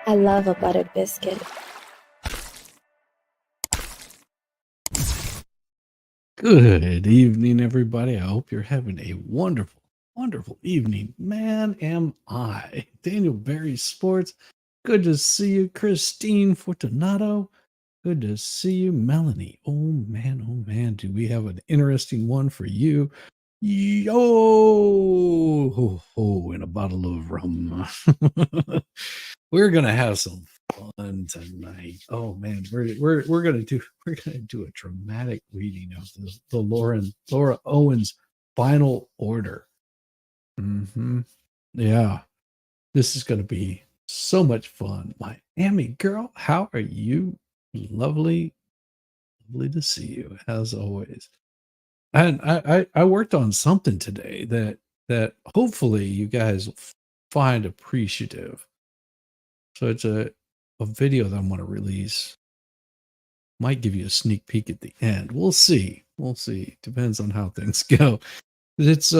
I love a buttered biscuit. Good evening, everybody. I hope you're having a wonderful, wonderful evening. Man, am I. Daniel Berry Sports. Good to see you, Christine Fortunato. Good to see you, Melanie. Oh, man, do we have an interesting one for you. Yo, ho, ho, and a bottle of rum. We're gonna have some fun tonight. Oh man, we're gonna do a dramatic reading of the Laura Owens Final Order. Yeah, this is gonna be so much fun. Miami girl, how are you? Lovely, lovely to see you as always. And I worked on something today that hopefully you guys will find appreciative. So it's a video that I'm going to release. Might give you a sneak peek at the end. We'll see. We'll see. Depends on how things go. It's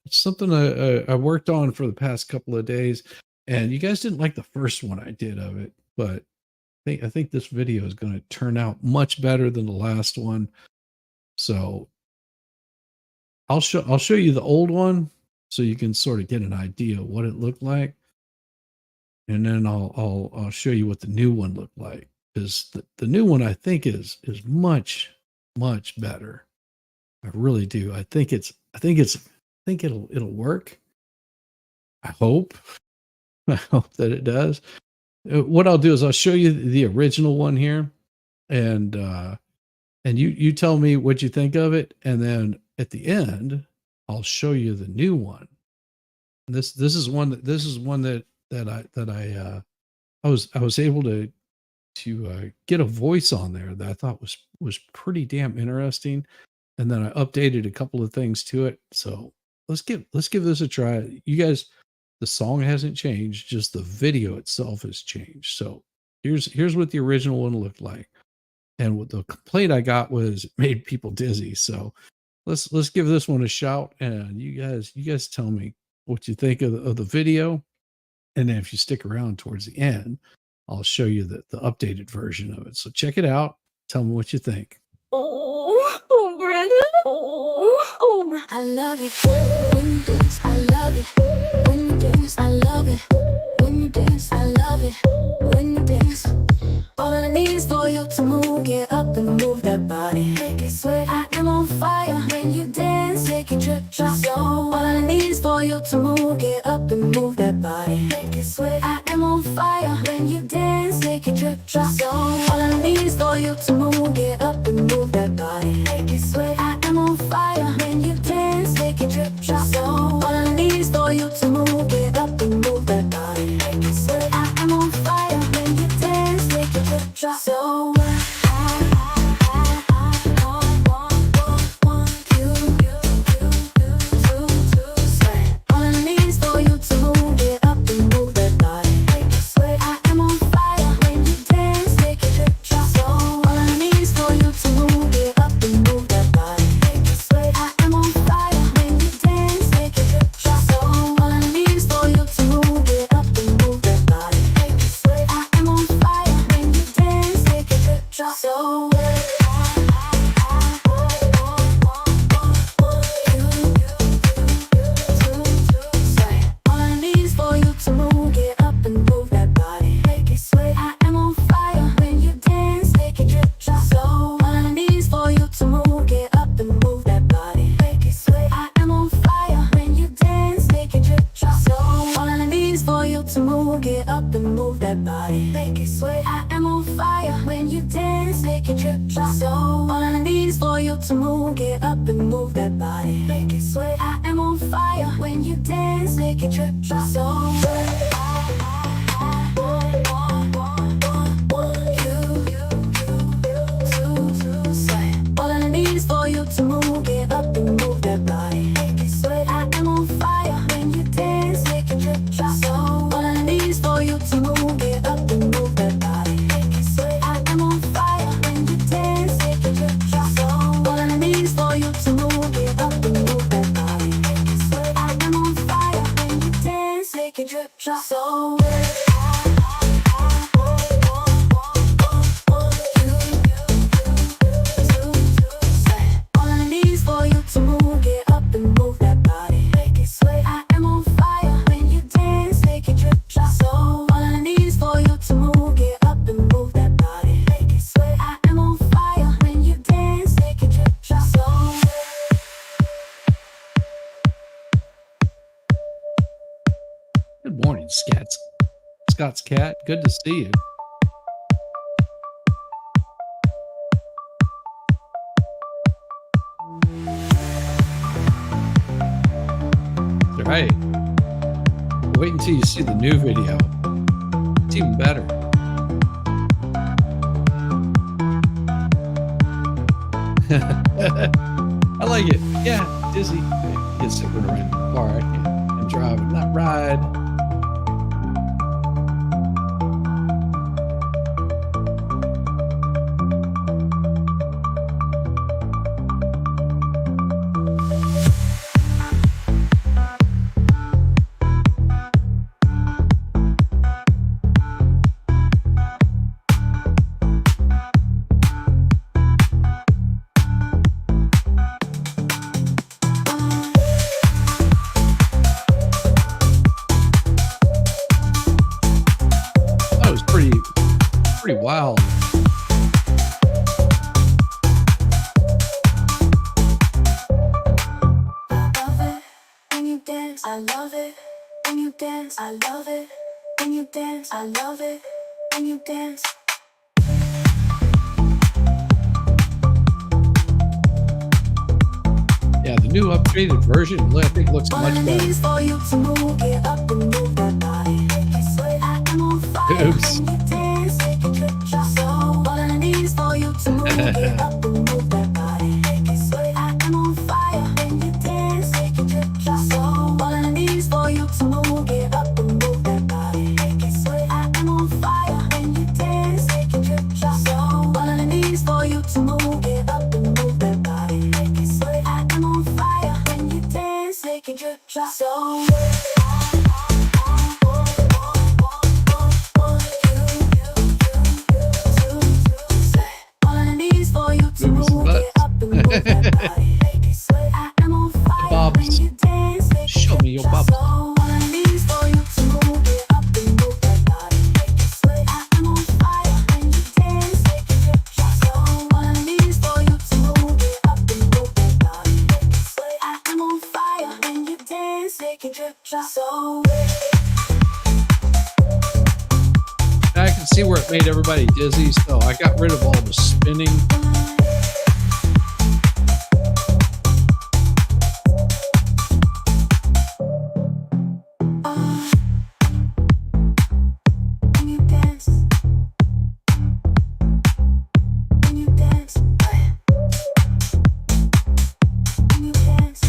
something I worked on for the past couple of days, and you guys didn't like the first one I did of it, but I think this video is going to turn out much better than the last one. So I'll show you the old one so you can sort of get an idea of what it looked like. And then I'll show you what the new one looked like. Because the new one I think is much better. I really do. I think it'll work. I hope. I hope that it does. What I'll do is I'll show you the original one here, and you tell me what you think of it, and then at the end I'll show you the new one. This is one that I was able to get a voice on there that I thought was pretty damn interesting, and then I updated a couple of things to it. So let's give this a try. You guys, the song hasn't changed, just the video itself has changed. So here's what the original one looked like, and what the complaint I got was it made people dizzy. So let's give this one a shout, and you guys tell me what you think of the video. And then if you stick around towards the end, I'll show you the updated version of it. So check it out. Tell me what you think. Oh, Brandon. Oh, I love it. When you dance, I love it. When you dance, I love it. When you dance, I love it. When you dance, all I need is for you to move, get up and move that body. Make it sweat, I am on fire. When you dance, make it drip, drop. So all I need is for you to move, get up and move that body. Make it sweat, I am on fire. When you dance, make it drip, drop. So all I need is for you to move, get up and move that body. Make it sweat, I am on fire. When you dance, make it drip, drop. So all I need is for you to move, get up and move that body. Make it sweat, I am on fire. When you dance, make it drip, drop. So Scott's cat. Good to see you. That's right. Wait until you see the new video. It's even better. I like it. Yeah, dizzy. Get sick when I ride in the car. I can drive and not ride. That was pretty wild. I love it when you dance. I love it when you dance. I love it when you dance. Yeah, the new upgraded version, I think, looks All much I need is better. for you to move, get up and move that body. Sweat, I am on fire. Oops. When you dance, make it drip, drop. So all I need is for you to move, get up and move that body. Sweat, I am on fire. When you dance, make it drip, drop. So all I need is for you to move, get up and move that body. Sweat, I am on fire. When you dance, make it drip, drop. So all I need is for you to move, get up and move that body. Sweat, I am on fire. When you dance, make it drip, drop. So all I need is for you to Move some move, get up and move that body. Sweat, I am on fire. Bobs. When you dance, make it Show me your drop. bobs. So all I need is for you to move, get up and move that body. Sweat, I am on fire. When you dance, make it drip, drop. So all I need is for you to move, get up and move that body. Sweat, I am on fire. When you dance, make it drip, drop. So I can see where it made everybody dizzy, so I got rid of all the spinning. when you dance, when you dance, when you dance.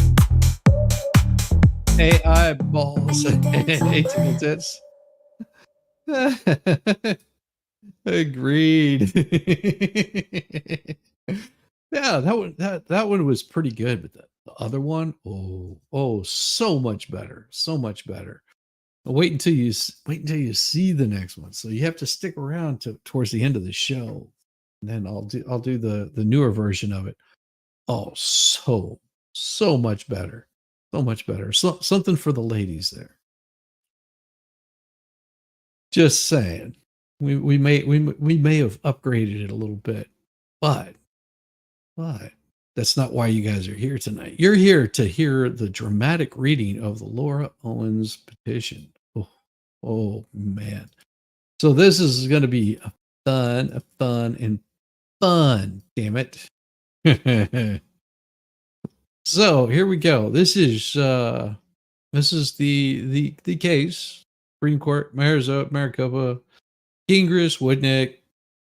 AI balls. 18 tits. Agreed. Yeah, that one was pretty good, but the other one, oh, so much better, so much better. Wait until you see the next one. So you have to stick around towards the end of the show, and then I'll do the newer version of it. Oh, so much better, so much better. So, something for the ladies there. Just saying. We may have upgraded it a little bit, but that's not why you guys are here tonight. You're here to hear the dramatic reading of the Laura Owens petition. Oh man. So this is going to be a fun, damn it. So here we go. This is the case. Supreme Court, Maricopa, Gingrich, Woodnick,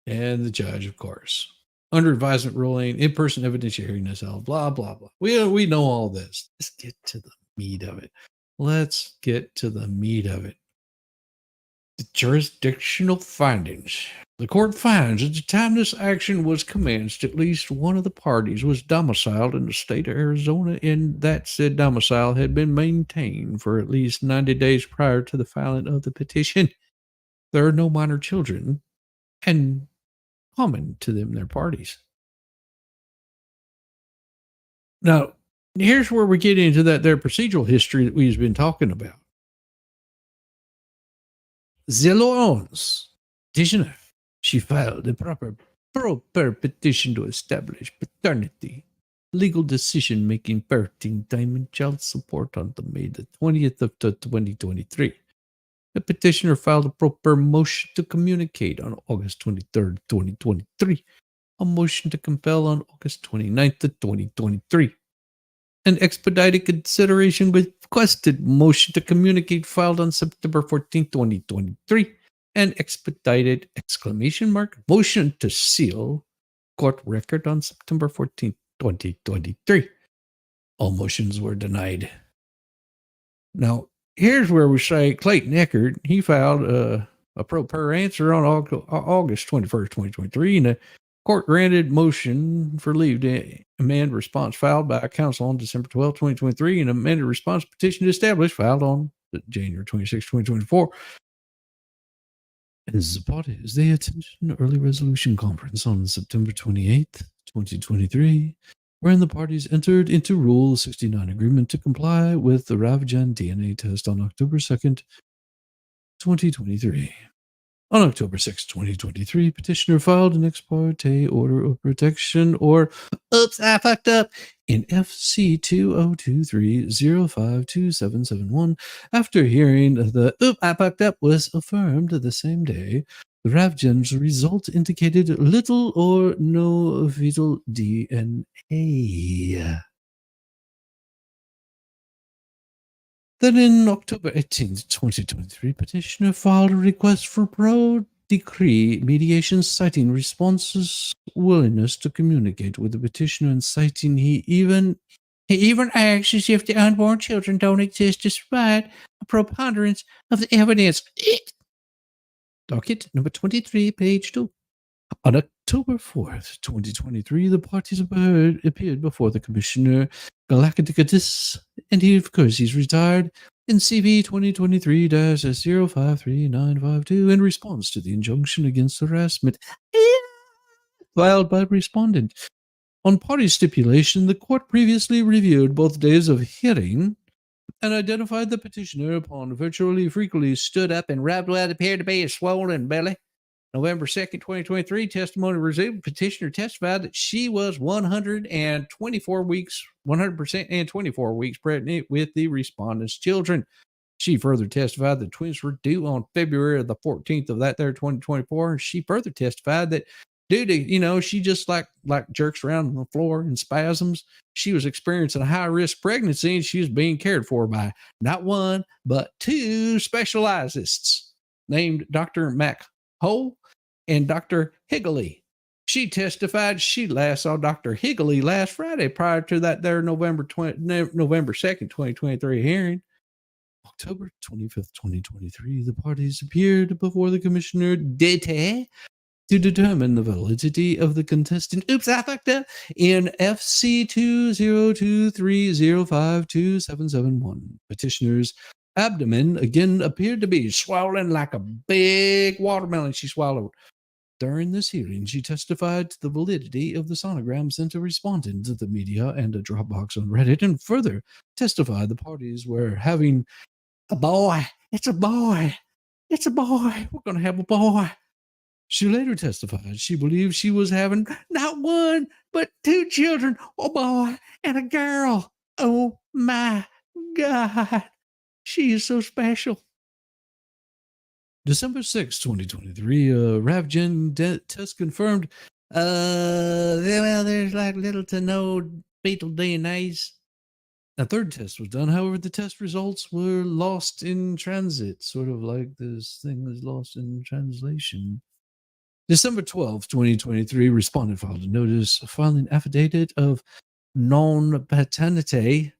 and the judge, of course. Under advisement ruling, in-person evidence hearing is held, blah, blah, blah. We know all this. Let's get to the meat of it. The jurisdictional findings. The court finds at the time this action was commenced, at least one of the parties was domiciled in the state of Arizona, and that said domicile had been maintained for at least 90 days prior to the filing of the petition. There are no minor children, and common to them, their parties. Now, here's where we get into their procedural history that we've been talking about. Laura Owens, petitioner, she filed a proper petition to establish paternity, legal decision making parenting time and child support on the May the 20th of 2023. The petitioner filed a proper motion to communicate on August 23rd, 2023. A motion to compel on August 29th, 2023. An expedited consideration requested motion to communicate filed on September 14th, 2023. An expedited exclamation mark motion to seal court record on September 14th, 2023. All motions were denied. Now, here's where we say Clayton Echard, he filed a pro per answer on August 21st, 2023, and the court granted motion for leave to amend response filed by counsel on December 12th, 2023, and amended response petition to establish filed on January 26th, 2024. As the parties, they attended an early resolution conference on September 28th, 2023, wherein the parties entered into Rule 69 agreement to comply with the Ravgen DNA test on October 2nd, 2023. On October 6, 2023, petitioner filed an ex parte order of protection, or oops, I fucked up, in FC 2023-052771. After hearing the oop, I fucked up was affirmed the same day, the Ravgen's result indicated little or no fetal DNA. Then in October 18th, 2023, petitioner filed a request for pro decree mediation, citing response's willingness to communicate with the petitioner and citing he even asks if the unborn children don't exist despite a preponderance of the evidence. Docket number 23, page 2. On October 4th, 2023, the parties appeared before the Commissioner Galacticus, and he's retired in CV 2023-053952 in response to the injunction against harassment filed by respondent. On party stipulation, the court previously reviewed both days of hearing and identified the petitioner upon virtually frequently stood up and rubbed what appeared to be a swollen belly. November 2nd, 2023, testimony resumed. Petitioner testified that she was 100% and 24 weeks pregnant with the respondent's children. She further testified that twins were due on February the 14th of that there 2024. And she further testified that due to, she just like jerks around on the floor in spasms, she was experiencing a high-risk pregnancy and she was being cared for by not one, but two specialists named Dr. McHole and Dr. Higley. She testified she last saw Dr. Higley last Friday prior to that there November 2nd, 2023 hearing. October 25th, 2023, the parties appeared before the Commissioner Dete to determine the validity of the contestant. Oops, I fucked up. In FC 2023-052771, petitioner's abdomen again appeared to be swollen like a big watermelon she swallowed. During this hearing, she testified to the validity of the sonogram sent to respondent to the media and a Dropbox on Reddit, and further testified the parties were having a boy. It's a boy. It's a boy. We're going to have a boy. She later testified she believed she was having not one, but two children, a boy and a girl. Oh my God. She is so special. December 6, 2023, Ravgen test confirmed, there's like little to no fetal DNAs. A third test was done. However, the test results were lost in transit, sort of like this thing is lost in translation. December 12, 2023, respondent filed a notice filing affidavit of non-paternity.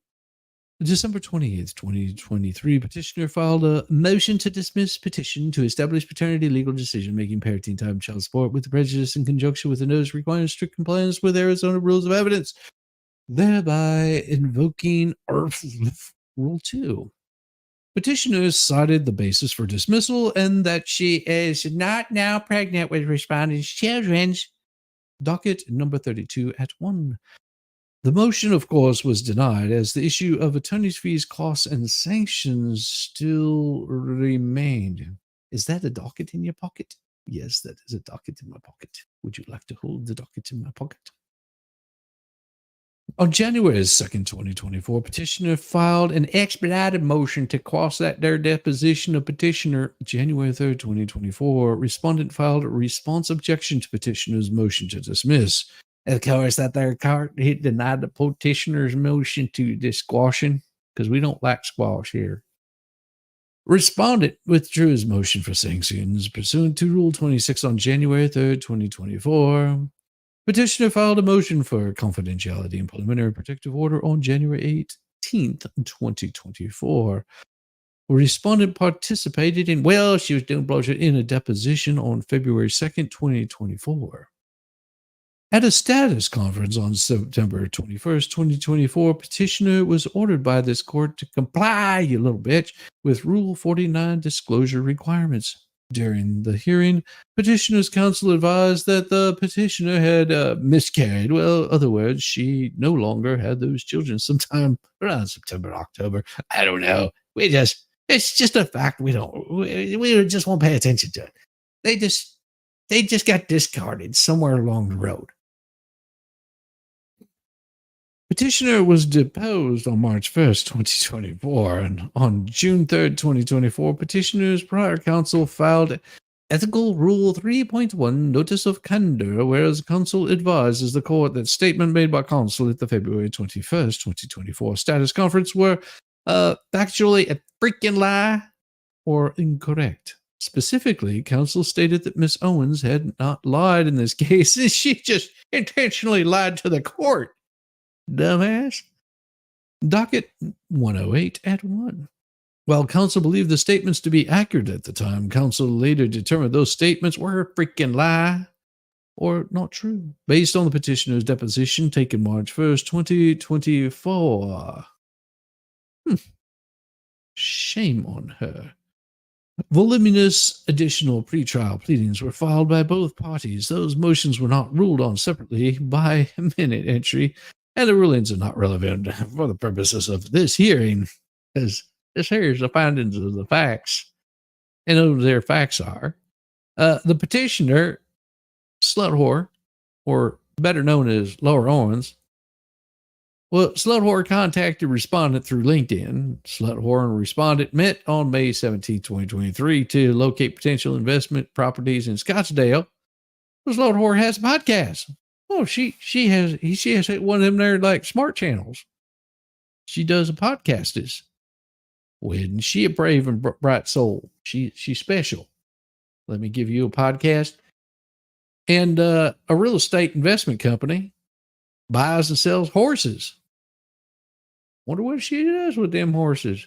December 28th, 2023, petitioner filed a motion to dismiss petition to establish paternity legal decision-making, parenting time, child support with the prejudice in conjunction with a notice requiring strict compliance with Arizona rules of evidence, thereby invoking Rule 2. Petitioner cited the basis for dismissal and that she is not now pregnant with respondent's children's. Docket number 32 at 1. The motion, of course, was denied as the issue of attorney's fees, costs, and sanctions still remained. Is that a docket in your pocket? Yes, that is a docket in my pocket. Would you like to hold the docket in my pocket? On January 2nd, 2024, petitioner filed an expedited motion to quash that their deposition of petitioner. January 3rd, 2024, respondent filed a response objection to petitioner's motion to dismiss. Of course, that there court, he denied the petitioner's motion to squashing, because we don't like squash here. Respondent withdrew his motion for sanctions pursuant to Rule 26 on January 3rd, 2024. Petitioner filed a motion for confidentiality and preliminary protective order on January 18th, 2024. Respondent participated in, she was doing bullshit in a deposition on February 2nd, 2024. At a status conference on September 21st, 2024, petitioner was ordered by this court to comply, you little bitch, with Rule 49 disclosure requirements. During the hearing, petitioner's counsel advised that the petitioner had miscarried. Well, other words, she no longer had those children sometime around September, October. I don't know. It's just a fact. We just won't pay attention to it. They just got discarded somewhere along the road. Petitioner was deposed on March 1st, 2024, and on June 3rd, 2024, petitioner's prior counsel filed Ethical Rule 3.1 Notice of Candor, whereas counsel advises the court that statement made by counsel at the February 21st, 2024 status conference were factually a freaking lie or incorrect. Specifically, counsel stated that Miss Owens had not lied in this case, and she just intentionally lied to the court. Dumbass. Docket 108 at 1. While counsel believed the statements to be accurate at the time, counsel later determined those statements were a freaking lie or not true, based on the petitioner's deposition taken March 1st, 2024. Shame on her. Voluminous additional pretrial pleadings were filed by both parties. Those motions were not ruled on separately by minute entry, and the rulings are not relevant for the purposes of this hearing, as this here is the findings of the facts. And those their facts are, the petitioner, slut whore, or better known as Laura Owens, slut whore contacted respondent through LinkedIn. Slut whore and respondent met on May 17, 2023 to locate potential investment properties in Scottsdale. Slut whore has a podcast. Oh, she has one of them there like smart channels. She does a podcast. When she a brave and bright soul. She's special. Let me give you a podcast. And a real estate investment company buys and sells horses. Wonder what she does with them horses.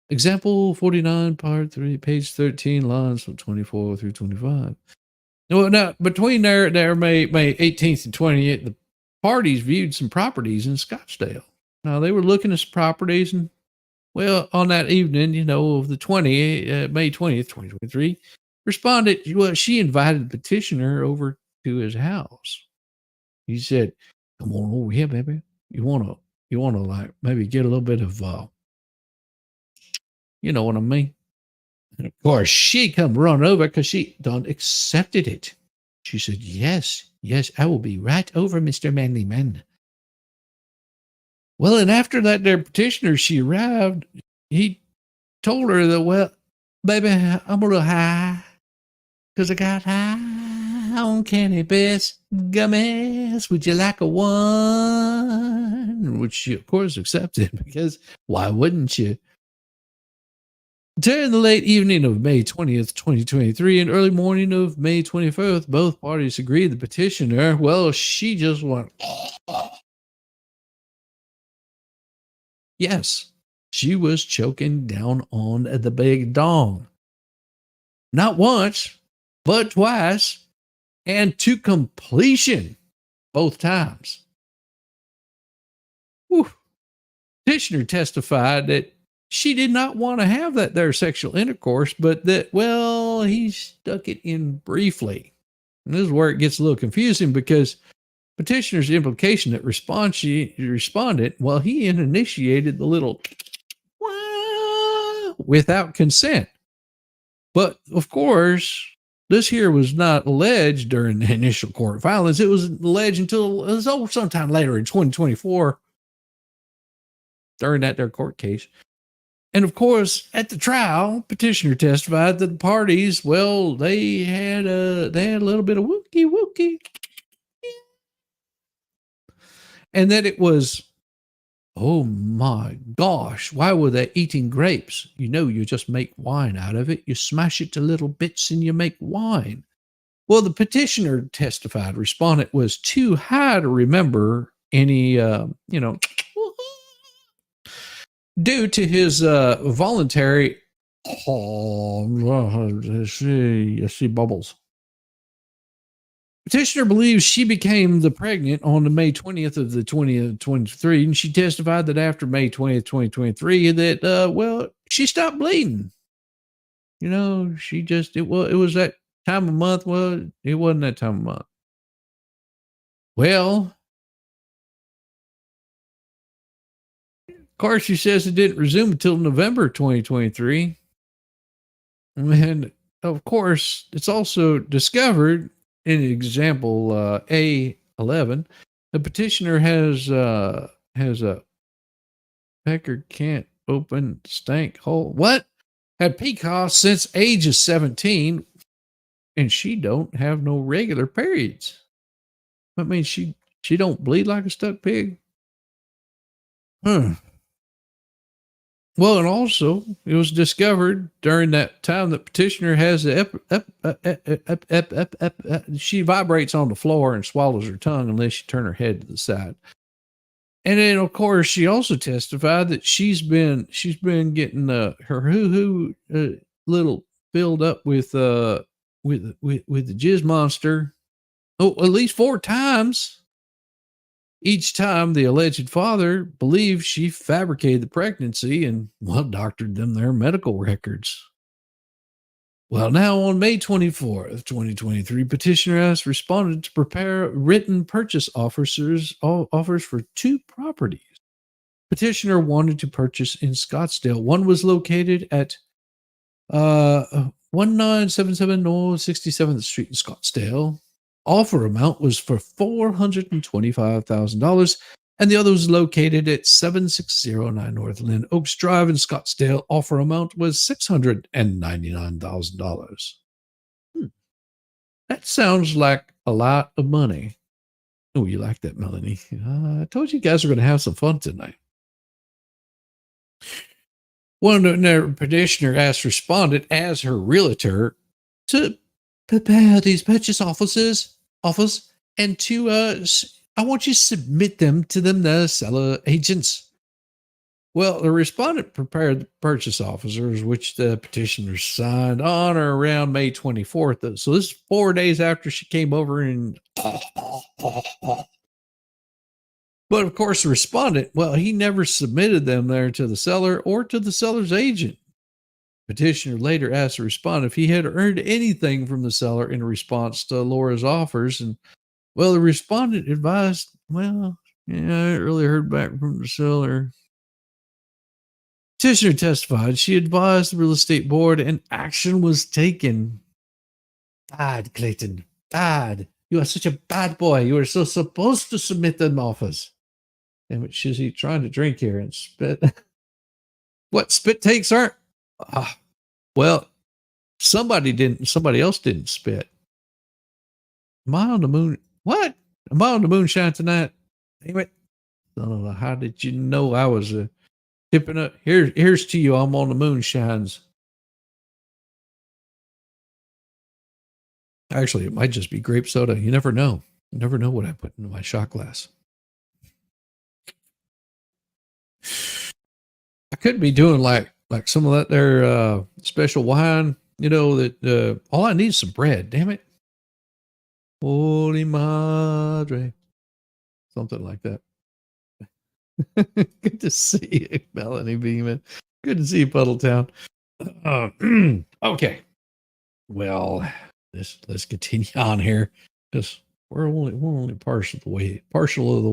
Example 49, part 3, page 13, lines from 24 through 25. Well, now, between there May 18th and 28th, the parties viewed some properties in Scottsdale. Now, they were looking at some properties, and, on that evening, of the May 20th, 2023, responded, she invited the petitioner over to his house. He said, come on over here, baby. You want to like maybe get a little bit of, you know what I mean? And of course, she come run over because she done accepted it. She said, yes, I will be right over, Mr. Manly Man. Well, and after that their petitioner, she arrived, he told her that, baby, I'm a little high because I got high on cannabis gummies. Would you like a one? Which she, of course, accepted because why wouldn't you? During the late evening of May 20th, 2023, and early morning of May 21st, both parties agreed the petitioner, she just went, yes, she was choking down on the big dong. Not once, but twice, and to completion, both times. Whew. Petitioner testified that she did not want to have that there sexual intercourse, but that, he stuck it in briefly. And this is where it gets a little confusing because petitioner's implication that responded, he initiated the little without consent. But of course, this here was not alleged during the initial court filings. It was alleged until it was over sometime later in 2024 during that their court case. And of course, at the trial, petitioner testified that the parties, well, they had a little bit of wookie, and that it was, oh my gosh, why were they eating grapes? You know, you just make wine out of it. You smash it to little bits and you make wine. Well, the petitioner testified respondent was too high to remember any, due to his voluntary. Oh, I see bubbles. Petitioner believes she became the pregnant on the May 20th of the 2023, and she testified that after May 20th, 2023, that she stopped bleeding. You know, she just it was that time of month. Well, it wasn't that time of month. Well, of course, she says it didn't resume until November 2023. And of course, it's also discovered in example A11, the petitioner has a pecker can't open stank hole. What? Had PCOS since age of 17, and she don't have no regular periods. I mean, she don't bleed like a stuck pig. Well, and also it was discovered during that time that petitioner has she vibrates on the floor and swallows her tongue unless you turn her head to the side. And then, of course, she also testified that she's been getting her hoo-hoo little filled up with the jizz monster. Oh, at least 4 times. Each time the alleged father believed she fabricated the pregnancy and, well, doctored them their medical records. Well, now on May 24th, 2023, petitioner has responded to prepare written purchase offers for 2 properties. Petitioner wanted to purchase in Scottsdale. One was located at 1977 North 67th Street in Scottsdale. Offer amount was for $425,000, and the other was located at 7609 North Lynn Oaks Drive in Scottsdale. Offer amount was $699,000. That sounds like a lot of money. Oh, you like that, Melanie? I told you guys are going to have some fun tonight. One of the petitioner asked respondent as her realtor to prepare these purchase offers and to I want you to submit them to the seller agents. Well, the respondent prepared the purchase offers, which the petitioner signed on or around May 24th. So this is 4 days after she came over and. But of course, the respondent, well, he never submitted them there to the seller or to the seller's agent. Petitioner later asked the respondent if he had earned anything from the seller in response to Laura's offers. And, well, the respondent advised, well, yeah, I haven't really heard back from the seller. Petitioner testified she advised the real estate board and action was taken. Bad, Clayton. Bad. You are such a bad boy. You are so supposed to submit them offers. Damn it, she's trying to drink here and spit. What, spit takes aren't? Well, somebody else didn't spit. Am I on the moon? What? Am I on the moonshine tonight? Damn it. How did you know I was tipping up? Here's to you. I'm on the moonshines. Actually, it might just be grape soda. You never know. You never know what I put into my shot glass. I could be doing like some of that there special wine, you know, that all I need is some bread, damn it. Holy Madre. Something like that. Good to see you, Melanie Beeman. Good to see you, Puddletown. Okay. Well, let's continue on here because we're only partial of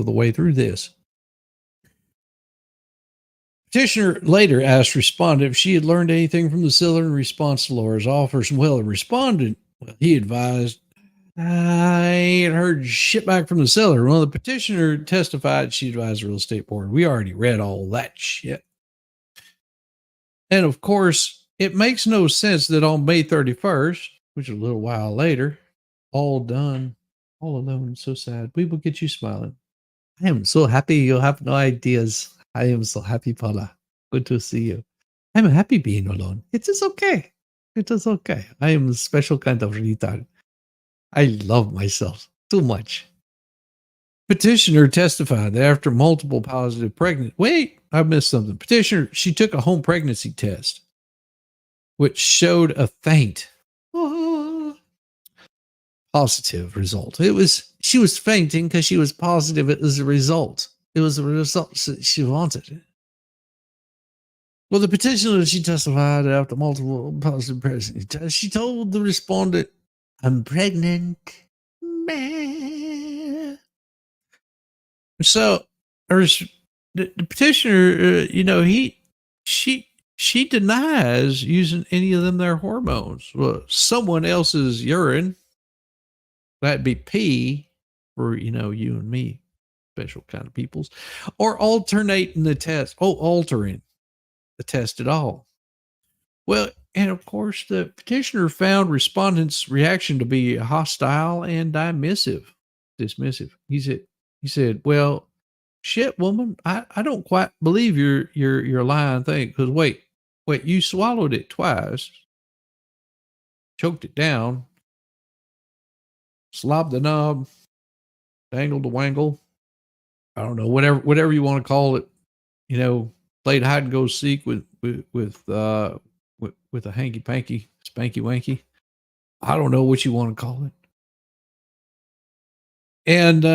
the way through this. Petitioner later asked respondent if she had learned anything from the seller in response to Laura's offers. Well, the respondent, he advised, I ain't heard shit back from the seller. Well, the petitioner testified she advised the real estate board. We already read all that shit. And of course, it makes no sense that on May 31st, which is a little while later, all done, all alone, so sad. We will get you smiling. I am so happy you have no ideas. I am so happy, Paula. Good to see you. I'm happy being alone. It is okay. It is okay. I am a special kind of retard. I love myself too much. Petitioner testified that after multiple positive pregnancy. Wait, I missed something. Petitioner, she took a home pregnancy test, which showed a faint positive result. She was fainting because she was positive it was a result. It was a result she wanted. Well, the petitioner, she testified after multiple positive pregnancy tests. She told the respondent, I'm pregnant. So, the petitioner, she denies using any of them their hormones. Well, someone else's urine, that'd be pee for you and me, special kind of peoples, or altering the test at all. Well, and of course, the petitioner found respondents' reaction to be hostile and dismissive. He said, well, shit, woman, I don't quite believe your lying thing. Because wait, you swallowed it twice, choked it down, slobbed the knob, dangled the wangle. I don't know, whatever you want to call it. Played hide and go seek with a hanky panky, spanky wanky. I don't know what you want to call it. And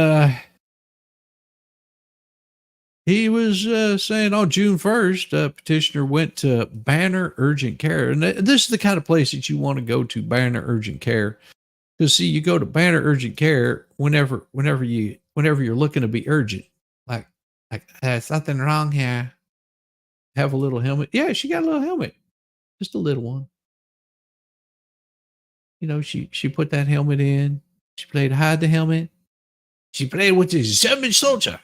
he was saying on June 1st, petitioner went to Banner Urgent Care. And this is the kind of place that you want to go to, Banner Urgent Care. Because see, you go to Banner Urgent Care whenever you're looking to be urgent. Like there's something wrong here. Have a little helmet. Yeah, she got a little helmet. Just a little one. She put that helmet in. She played hide the helmet. She played with the German soldier.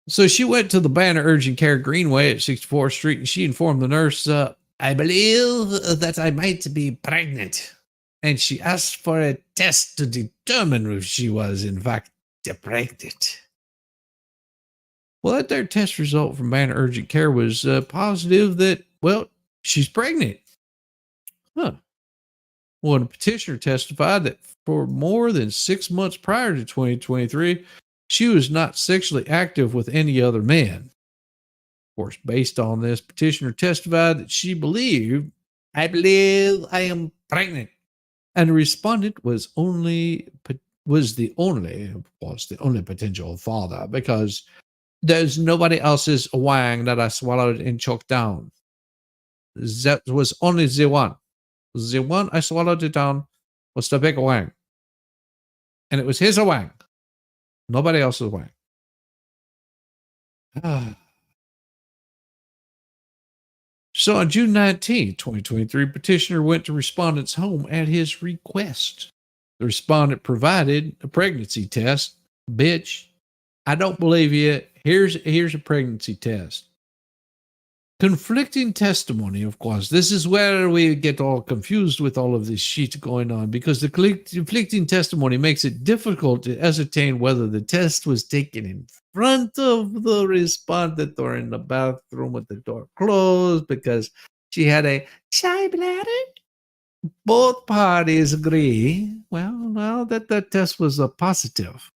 So she went to the Banner Urgent Care Greenway at 64th Street and she informed the nurse, I believe that I might be pregnant. And she asked for a test to determine if she was, in fact, pregnant. Well, their test result from Banner Urgent Care was positive that, well, she's pregnant. Huh. Well, the petitioner testified that for more than 6 months prior to 2023, she was not sexually active with any other man. Of course, based on this, petitioner testified that she believed, I believe I am pregnant. And the respondent was the only potential father because there's nobody else's wang that I swallowed and choked down. That was only the one. The one I swallowed it down was the big wang. And it was his wang. Nobody else's wang. So on June 19, 2023, petitioner went to respondent's home at his request. The respondent provided a pregnancy test. Bitch, I don't believe you. Here's a pregnancy test. Conflicting testimony, of course. This is where we get all confused with all of this shit going on because the conflicting testimony makes it difficult to ascertain whether the test was taken in front of the respondent or in the bathroom with the door closed because she had a shy bladder. Both parties agree, that the test was a positive.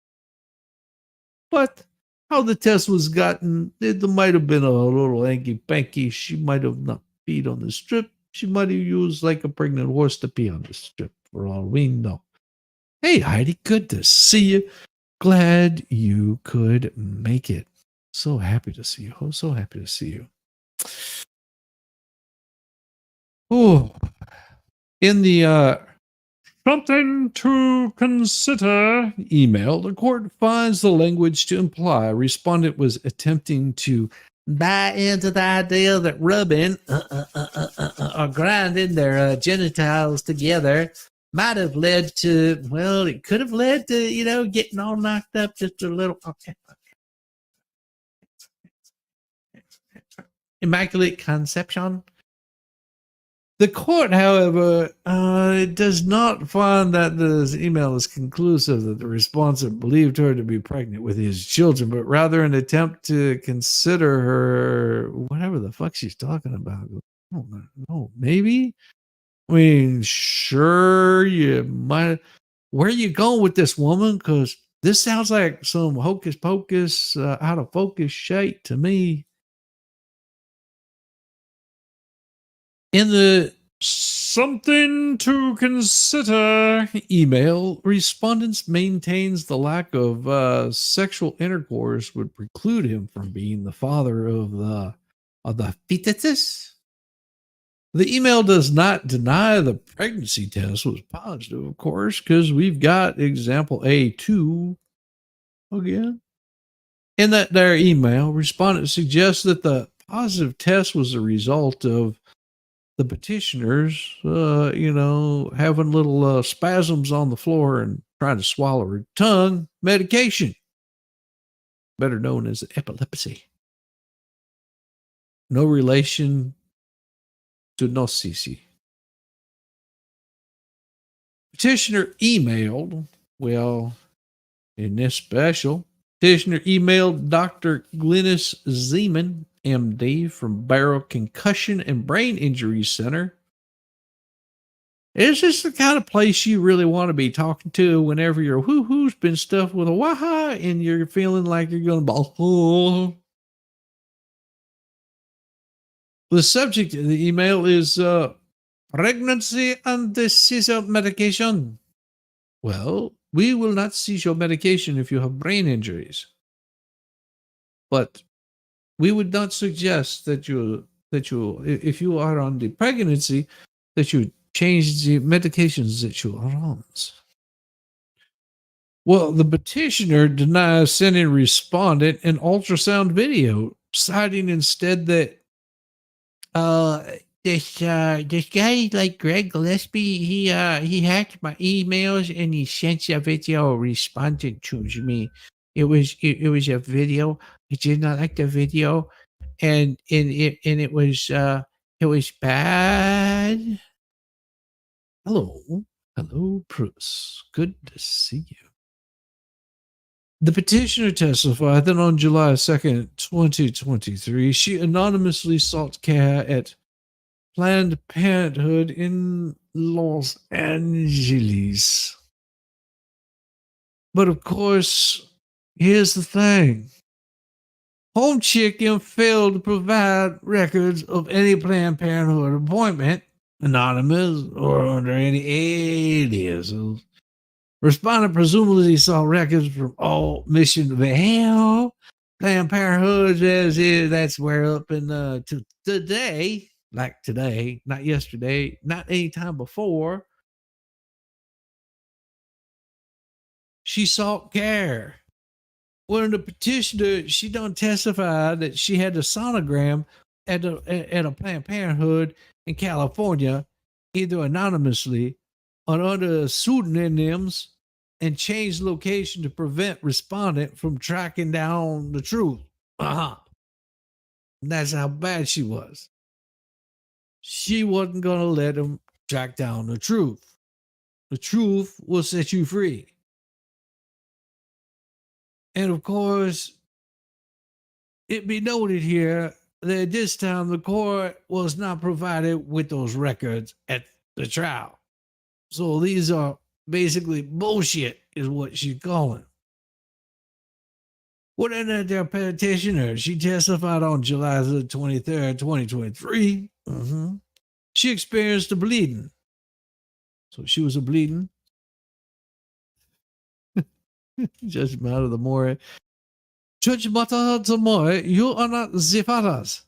But how the test was gotten, it might have been a little hanky-panky. She might have not peed on the strip. She might have used like a pregnant horse to pee on the strip, for all we know. Hey, Heidi, good to see you. Glad you could make it. So happy to see you. Oh, so happy to see you. Oh, in the something to consider email, the court finds the language to imply a respondent was attempting to buy into the idea that rubbing or grinding their genitals together might have led to, well, it could have led to, getting all knocked up just a little. Immaculate Conception. The court, however, does not find that this email is conclusive that the respondent believed her to be pregnant with his children, but rather an attempt to consider her whatever the fuck she's talking about. I don't know, maybe? I mean, sure, you might. Where are you going with this, woman? Because this sounds like some hocus pocus, out of focus shit to me. In the something to consider email, respondents maintains the lack of sexual intercourse would preclude him from being the father of the fetuses. The email does not deny the pregnancy test was positive, of course, because we've got example A2 again. In that their email, respondent suggests that the positive test was a result of the petitioners, having little spasms on the floor and trying to swallow her tongue medication, better known as epilepsy. No relation to Nosisi. Petitioner emailed, in this special, petitioner emailed Dr. Glynis Zeman, MD from Barrow Concussion and Brain Injury Center. Is this the kind of place you really want to be talking to whenever your hoo-hoo's been stuffed with a waha and you're feeling like you're going to bawl? The subject of the email is pregnancy and the seizure medication. Well, we will not seize your medication if you have brain injuries. But we would not suggest that you, if you are on the pregnancy, that you change the medications that you are on. Well, the petitioner denies sending respondent an ultrasound video, citing instead that this guy like Greg Gillespie, he hacked my emails and he sent a video responding to me. It was a video. I did not like the video, and it was bad. Hello, Bruce. Good to see you. The petitioner testified that on July 2nd, 2023, she anonymously sought care at Planned Parenthood in Los Angeles. But of course, here's the thing. Home Chicken failed to provide records of any Planned Parenthood appointment, anonymous or under any aliases. Respondent presumably saw records from all mission to hell. Planned Parenthood says that's where up in today, like today, not yesterday, not any time before, she sought care. When the petitioner, she done testified that she had a sonogram at a Planned Parenthood in California, either anonymously or under pseudonyms, and changed location to prevent respondent from tracking down the truth. That's how bad she was. She wasn't going to let them track down the truth. The truth will set you free. And of course, it be noted here that this time the court was not provided with those records at the trial. So these are basically bullshit, is what she's calling. What ended their petitioner? She testified on July 23rd, 2023. She experienced a bleeding. So she was a bleeding. Judgment of the more. Judgment of the more. You are not the fathers.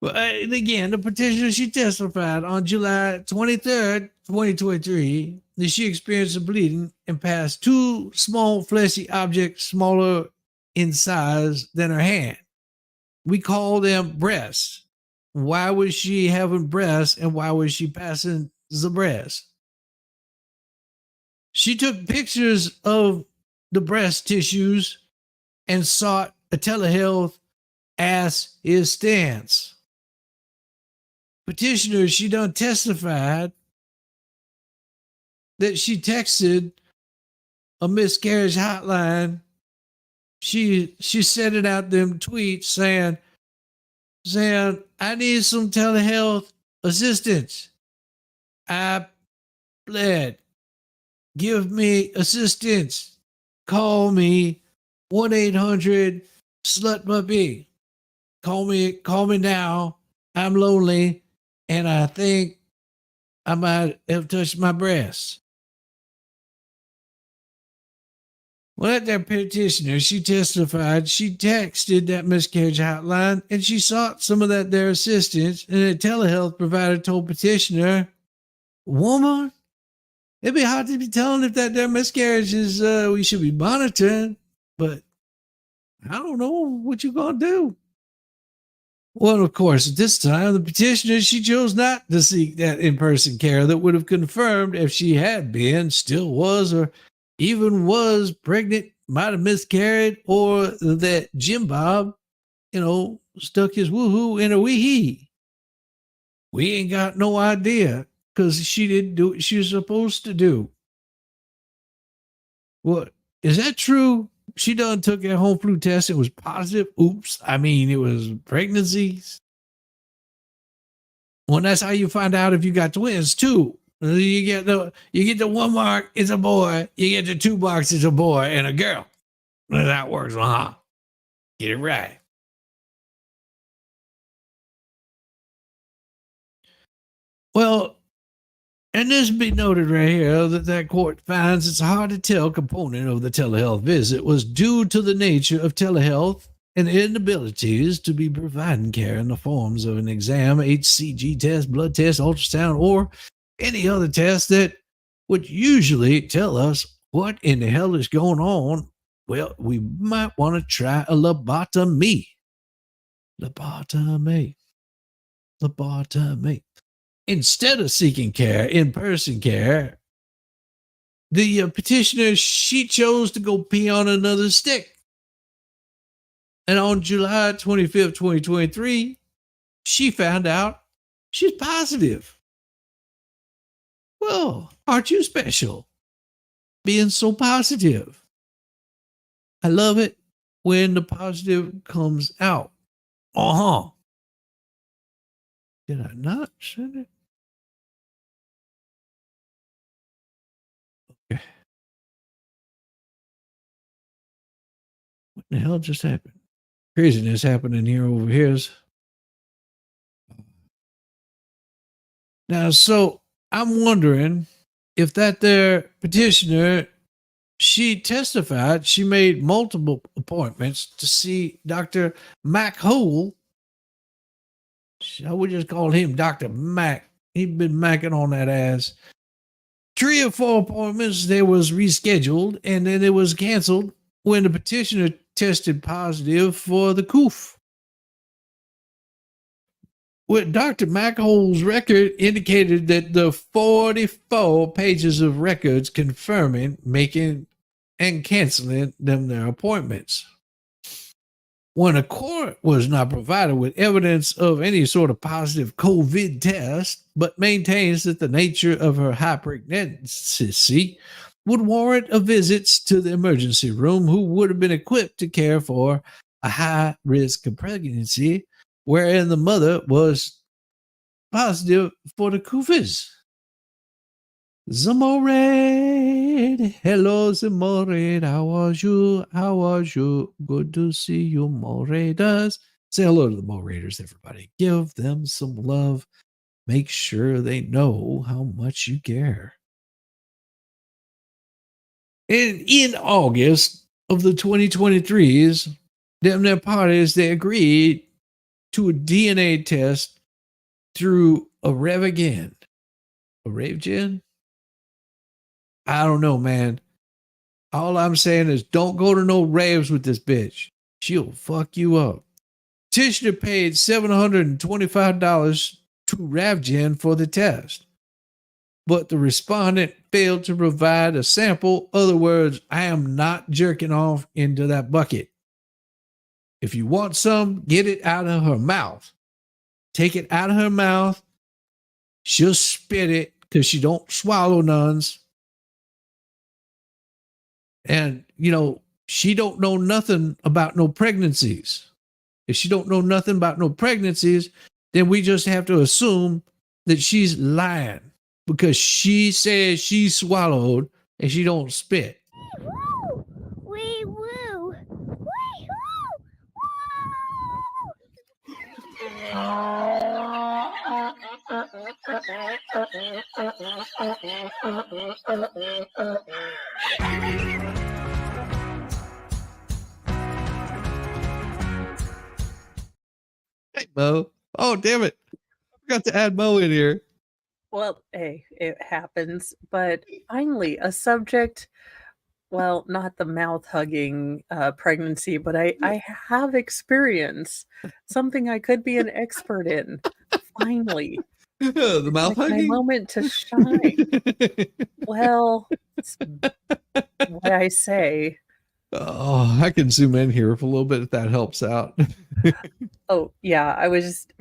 Well, and again, the petitioner, she testified on July 23rd, 2023. she experienced a bleeding and passed two small fleshy objects smaller in size than her hand. We call them breasts. Why was she having breasts and why was she passing the breasts? She took pictures of the breast tissues and sought a telehealth as his stance. Petitioner, she done testified that she texted a miscarriage hotline. She sent it out them tweets saying, I need some telehealth assistance. I bled. Give me assistance. Call me 1-800 slut puppy. Call me now. I'm lonely and I think I might have touched my breasts. Well, at that petitioner, she testified she texted that miscarriage hotline and she sought some of their assistance, and a telehealth provider told petitioner, woman, it'd be hard to be telling if that their miscarriage is we should be monitoring, but I don't know what you're gonna do. Well, of course, at this time, the petitioner, she chose not to seek that in-person care that would have confirmed if she had been, still was, or even was pregnant, might have miscarried, or that Jim Bob, stuck his woohoo in a wee-hee. We ain't got no idea because she didn't do what she was supposed to do. What? Is that true? She done took a home flu test. It was positive. Oops. I mean, it was pregnancies. Well, that's how you find out if you got twins too. You get the 1 mark, it's a boy. You get the 2 marks, it's a boy and a girl. That works, huh? Get it right. Well, and this be noted right here that court finds it's a hard to tell component of the telehealth visit was due to the nature of telehealth and inabilities to be providing care in the forms of an exam, HCG test, blood test, ultrasound, or any other test that would usually tell us what in the hell is going on. Well, we might want to try a lobotomy. Lobotomy. Instead of seeking care, in-person care, the petitioner, she chose to go pee on another stick. And on July 25th, 2023, she found out she's positive. Well, aren't you special? Being so positive. I love it when the positive comes out. Did I not send it? Okay. What the hell just happened? Craziness happening here over here. Now, so I'm wondering if that there petitioner, she testified she made multiple appointments to see Dr. Mac Hole. I would just call him Dr. Mac. He'd been macking on that ass. 3 or 4 appointments, they was rescheduled, and then it was canceled when the petitioner tested positive for the coof. With Dr. Machol's record indicated that the 44 pages of records confirming, making, and canceling them their appointments. When a court was not provided with evidence of any sort of positive COVID test, but maintains that the nature of her high pregnancy would warrant a visit to the emergency room, who would have been equipped to care for a high risk of pregnancy, wherein the mother was positive for the COVID. Zamorade, hello Zamorade, how was you? Good to see you, Moraders. Say hello to the Moraders, everybody. Give them some love. Make sure they know how much you care. And in August of the 2023s, their parties, they agreed to a DNA test through a Revigen. A Revigen? I don't know, man. All I'm saying is don't go to no raves with this bitch. She'll fuck you up. Petitioner paid $725 to Ravgen for the test, but the respondent failed to provide a sample. Other words, I am not jerking off into that bucket. If you want some, get it out of her mouth. Take it out of her mouth. She'll spit it because she don't swallow nuns. And, she don't know nothing about no pregnancies. If she don't know nothing about no pregnancies, then we just have to assume that she's lying because she says she swallowed and she don't spit. Wee woo! Wee woo! Hey, Mo. Oh, damn it. I forgot to add Mo in here. Well, hey, it happens. But finally, a subject, well, not the mouth hugging pregnancy, but I have experience, something I could be an expert in. Finally. The mouth Like my hugging? moment to shine. Well, it's what I say. Oh, I can zoom in here for a little bit if that helps out. Oh, yeah, I was just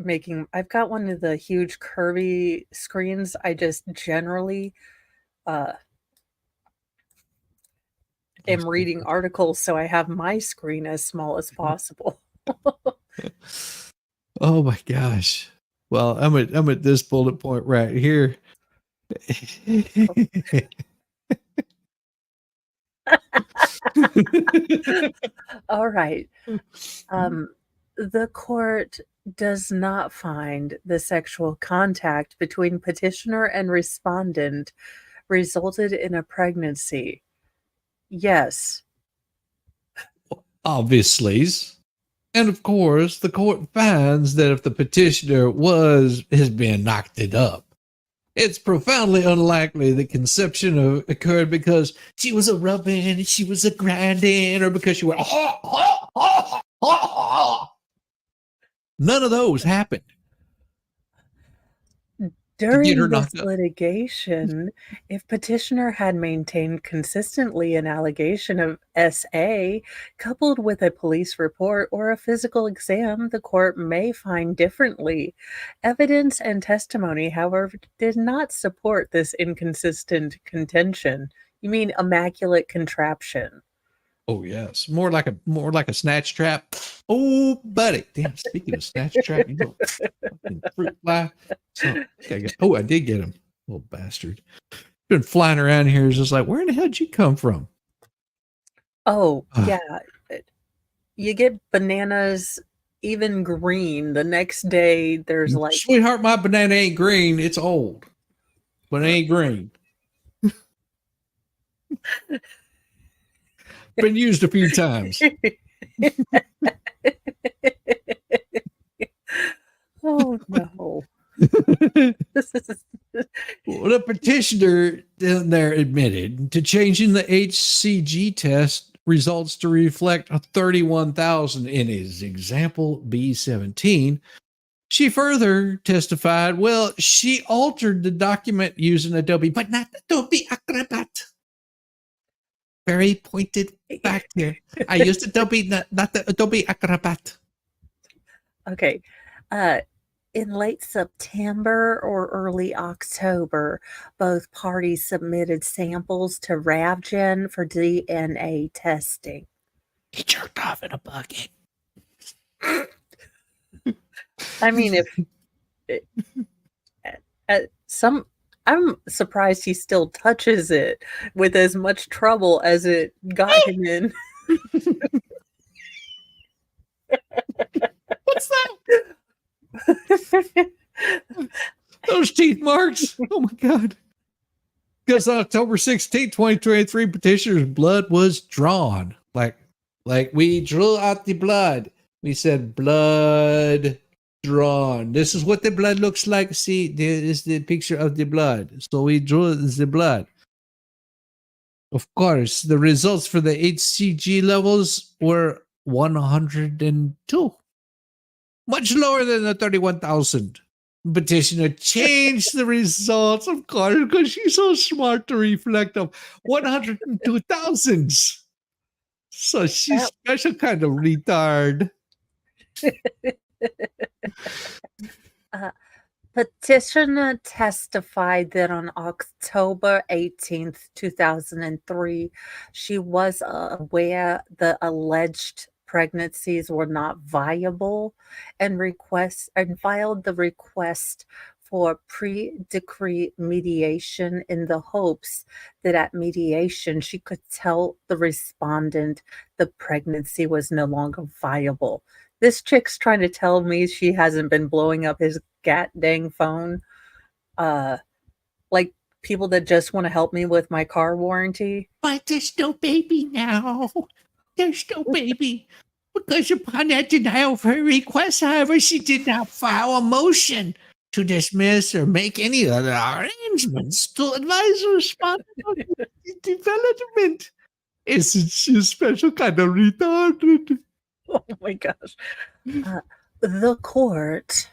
I've got one of the huge curvy screens. I just generally am reading articles, so I have my screen as small as possible. Oh my gosh. Well, I'm at this bullet point right here. All right. The court does not find the sexual contact between petitioner and respondent resulted in a pregnancy. Yes. Obviously. And of course, the court finds that if the petitioner has been knocked it up, it's profoundly unlikely that conception occurred because she was a rubbing, she was a grinding, or because she went, none of those happened. During this litigation, if petitioner had maintained consistently an allegation of SA coupled with a police report or a physical exam, the court may find differently. Evidence and testimony, however, did not support this inconsistent contention. You mean immaculate contraption? Oh yes, more like a snatch trap. Oh, buddy! Damn. Speaking of snatch trap, fucking fruit fly. So, I did get him, little bastard. Been flying around here. Is just like, where in the hell did you come from? Oh yeah, you get bananas even green. The next day, there's like, sweetheart, my banana ain't green. It's old, but it ain't green. Been used a few times. Oh no. Well, the petitioner down there admitted to changing the HCG test results to reflect a 31,000 in his example B17. She further testified, well, she altered the document using Adobe, but not Adobe Acrobat. Very pointed back here. I used Adobe, not the Adobe Acrobat. Okay. In late September or early October, both parties submitted samples to Ravgen for DNA testing. He jerked off in a bucket. I mean, I'm surprised he still touches it with as much trouble as it got him in. What's that? Those teeth marks. Oh my God. Because on October 16, 2023, petitioner's blood was drawn. Like we drew out the blood. We said blood drawn. This is what the blood looks like. See, there is the picture of the blood. So we drew the blood. Of course, the results for the HCG levels were 102, much lower than the 31,000. Petitioner changed the results, of course, because she's so smart to reflect of 102,000. So she's special kind of retard. Petitioner testified that on October 18th, 2003, she was aware the alleged pregnancies were not viable and filed the request for pre-decree mediation in the hopes that at mediation she could tell the respondent the pregnancy was no longer viable. This chick's trying to tell me she hasn't been blowing up his dang phone. Like people that just want to help me with my car warranty. But there's no baby now. There's no baby. Because upon that denial of her request, however, she did not file a motion to dismiss or make any other arrangements to advise her responsibility development. Isn't she a special kind of retarded? Oh my gosh. The court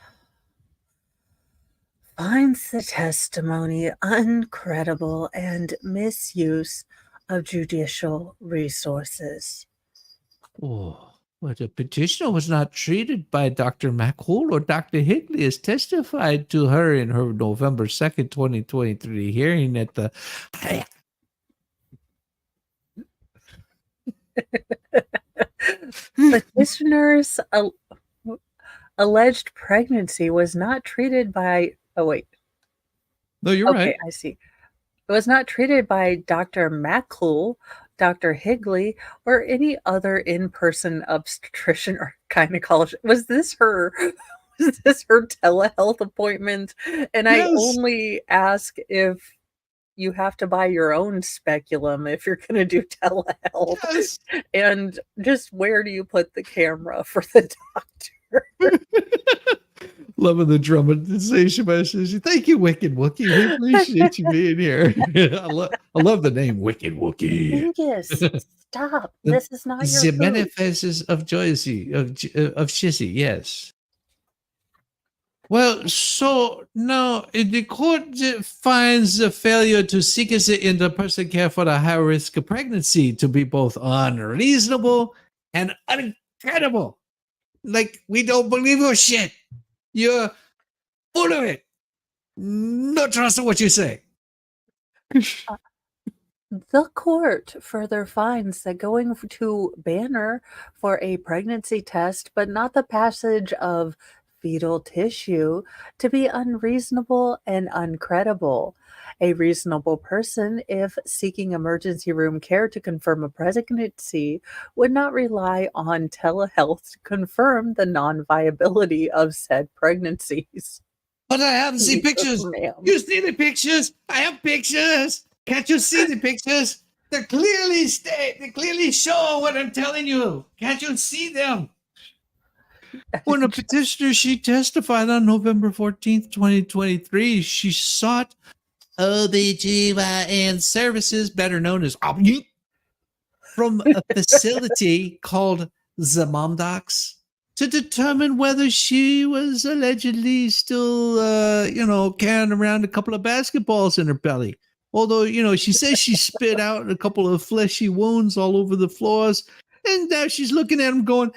finds the testimony uncredible and misuse of judicial resources. Oh, but the petitioner was not treated by Dr. McCool or Dr. Higley as testified to her in her November 2nd, 2023 hearing at the... Petitioner's alleged pregnancy was not treated by... Oh, wait. No, you're right. Okay, I see. It was not treated by Dr. McCool, Dr. Higley, or any other in-person obstetrician or gynecologist. Was this her telehealth appointment? And yes. I only ask if you have to buy your own speculum if you're going to do telehealth. Yes. And just where do you put the camera for the doctor? Loving the dramatization message. Thank you, Wicked Wookie. We appreciate you being here. I love the name Wicked Wookie. Dingus, stop. This is not your The manifests of Joycey, of Shissy, yes. Well, so now the court finds the failure to seek interpersonal care for the high risk of pregnancy to be both unreasonable and uncredible. Like, we don't believe your shit. You're full of it. No trust in what you say. The court further finds that going to Banner for a pregnancy test, but not the passage of fetal tissue, to be unreasonable and uncredible. A reasonable person, if seeking emergency room care to confirm a pregnancy, would not rely on telehealth to confirm the non-viability of said pregnancies. But I haven't seen pictures. You see the pictures? I have pictures. Can't you see the pictures? They clearly show what I'm telling you. Can't you see them? When a petitioner, she testified on November 14th, 2023, she sought OBGYN services, better known as from a facility called the Mom Docs, to determine whether she was allegedly still, carrying around a couple of basketballs in her belly. Although, she says she spit out a couple of fleshy wounds all over the floors, and now she's looking at them going,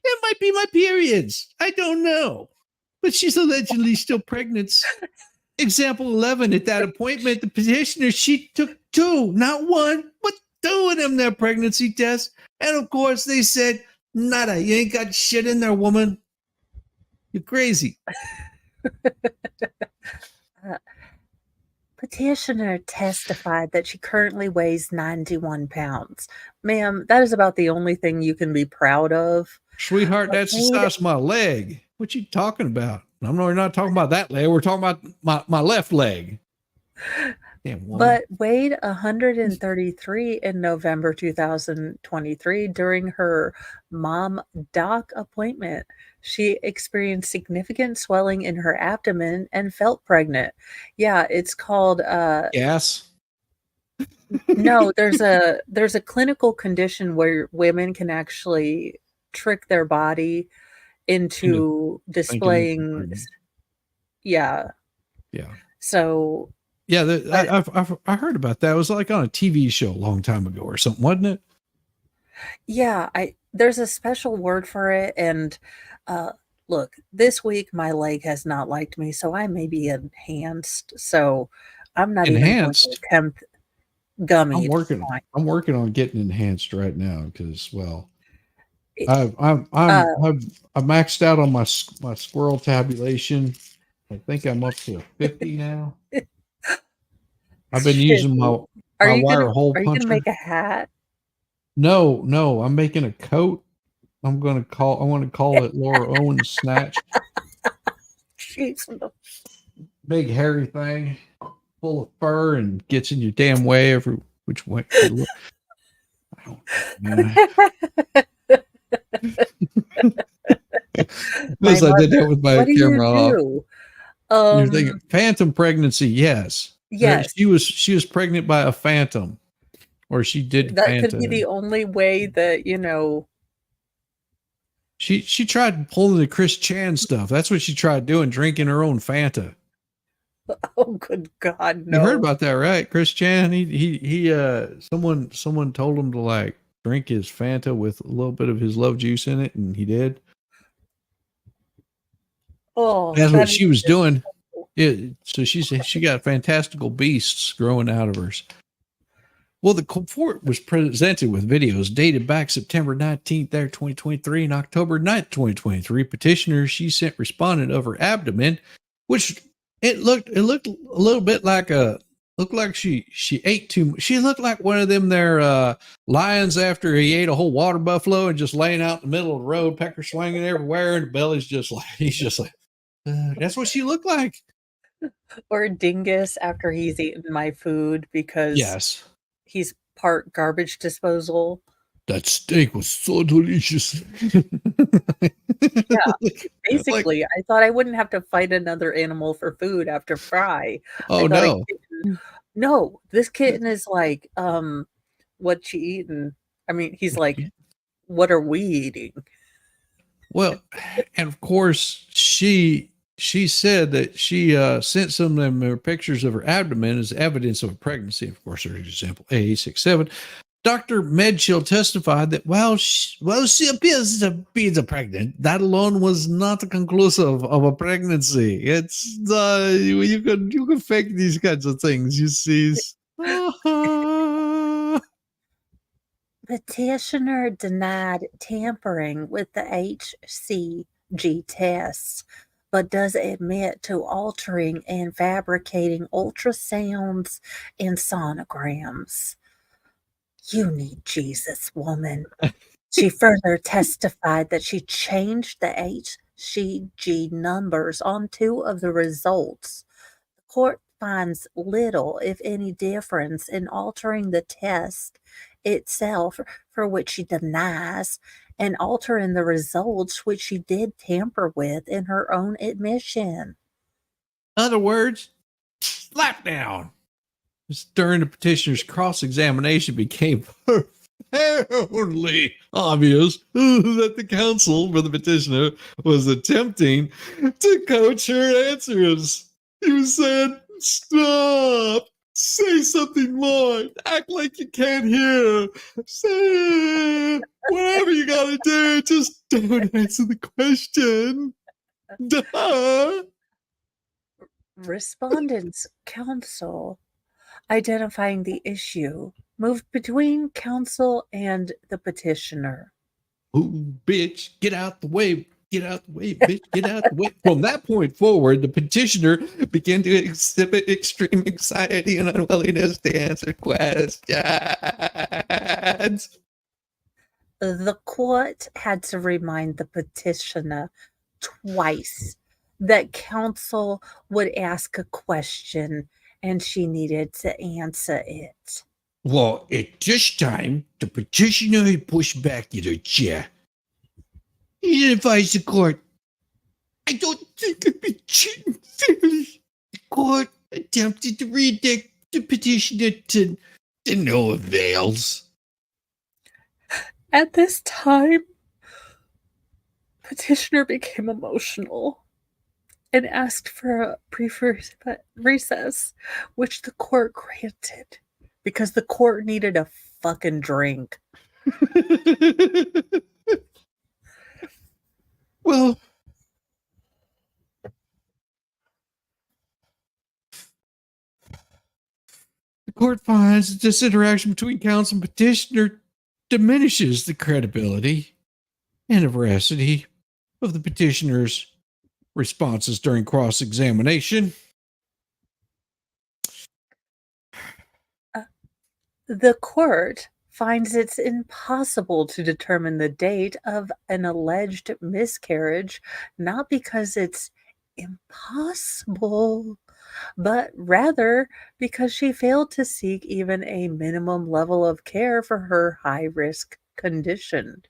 it might be my periods. I don't know. But she's allegedly still pregnant. Example 11, at that appointment, the petitioner, she took 2, not 1, but 2 of them, their pregnancy tests. And of course, they said, nada, you ain't got shit in there, woman. You're crazy. Petitioner testified that she currently weighs 91 pounds. Ma'am, that is about the only thing you can be proud of. Sweetheart, that's the size of my leg. What you talking about? We're not talking about that leg. We're talking about my left leg. But weighed 133 in November 2023 during her mom doc appointment. She experienced significant swelling in her abdomen and felt pregnant. Yeah, it's called gas. No, there's a clinical condition where women can actually trick their body Into into thinking that they're displaying pregnant. yeah. Yeah. So, Yeah, but I heard about that. It was like on a TV show a long time ago or something, wasn't it? yeah, I there's a special word for it, and, uh, look, this week my leg has not liked me, so I may be enhanced, so I'm not even going to Enhanced. attempt I'm gummy at this working. point. I'm working on getting enhanced right now because, well, It I've I've maxed out on my squirrel tabulation. I think I'm up to 50 now. I've been using 50. my wire hole Are you gonna puncher. make a hat? No, I'm making a coat. I want to call it Laura Owens snatch. Jeez. Big hairy thing, full of fur and gets in your damn way every which way you look. I don't know, man. My Unless I did that mother, with my what do you camera off. do? You're thinking phantom pregnancy, yes. Yes, She was pregnant by a phantom, or she did that could be Fanta. the only way that, She tried pulling the Chris Chan stuff. That's what she tried doing, drinking her own Fanta. oh, good God, You heard no. about that, right? Chris Chan, someone told him to like drink his Fanta with a little bit of his love juice in it, and he did. Oh, That's what that is she was just doing. Yeah, so she got fantastical beasts growing out of her. Well, the court was presented with videos dated back September 19th, 2023, and October 9th, 2023. Petitioner she sent respondent of her abdomen, which it looked a little bit like looked like she ate too much. She looked like one of them there lions after he ate a whole water buffalo and just laying out in the middle of the road, pecker swinging everywhere, and the belly's just like he's just like that's what she looked like. or dingus after he's eaten my food because Yes. he's part garbage disposal. That steak was so delicious. Yeah, like, basically, I thought I wouldn't have to fight another animal for food after fry. I oh thought a no. kitten no, this kitten is like, "What you eating?" I mean, he's like, "What are we eating?" Well, and of course she said that she sent some of them pictures of her abdomen as evidence of a pregnancy. Of course, there's example A67. Dr. Medchill testified that while she appears to be pregnant, that alone was not conclusive of a pregnancy. It's you can fake these kinds of things. You see. Petitioner denied tampering with the HCG tests, but does admit to altering and fabricating ultrasounds and sonograms. You need Jesus, woman. She further testified that she changed the HCG numbers on two of the results. The court finds little, if any, difference in altering the test itself, for which she denies, and altering the results, which she did tamper with in her own admission. Other words, slap down. During the petitioner's cross-examination became profoundly obvious that the counsel for the petitioner was attempting to coach her answers. He was saying, stop, say something more, act like you can't hear, say whatever you gotta do, just don't answer the question. Duh. Respondent's counsel, identifying the issue, moved between counsel and the petitioner. Ooh, bitch, get out the way. Get out the way, bitch, get out the way. From that point forward, the petitioner began to exhibit extreme anxiety and unwillingness to answer questions. The court had to remind the petitioner twice that counsel would ask a question and she needed to answer it. Well, at this time, the petitioner had pushed back in her chair. He advised the court, I don't think I've been treated fairly. The court attempted to read the petitioner to To no avails. At this time, petitioner became emotional and asked for a brief recess, which the court granted because the court needed a fucking drink. Well, the court finds that this interaction between counsel and petitioner diminishes the credibility and the veracity of the petitioner's responses during cross-examination. The court finds it's impossible to determine the date of an alleged miscarriage, not because it's impossible, but rather because she failed to seek even a minimum level of care for her high-risk condition.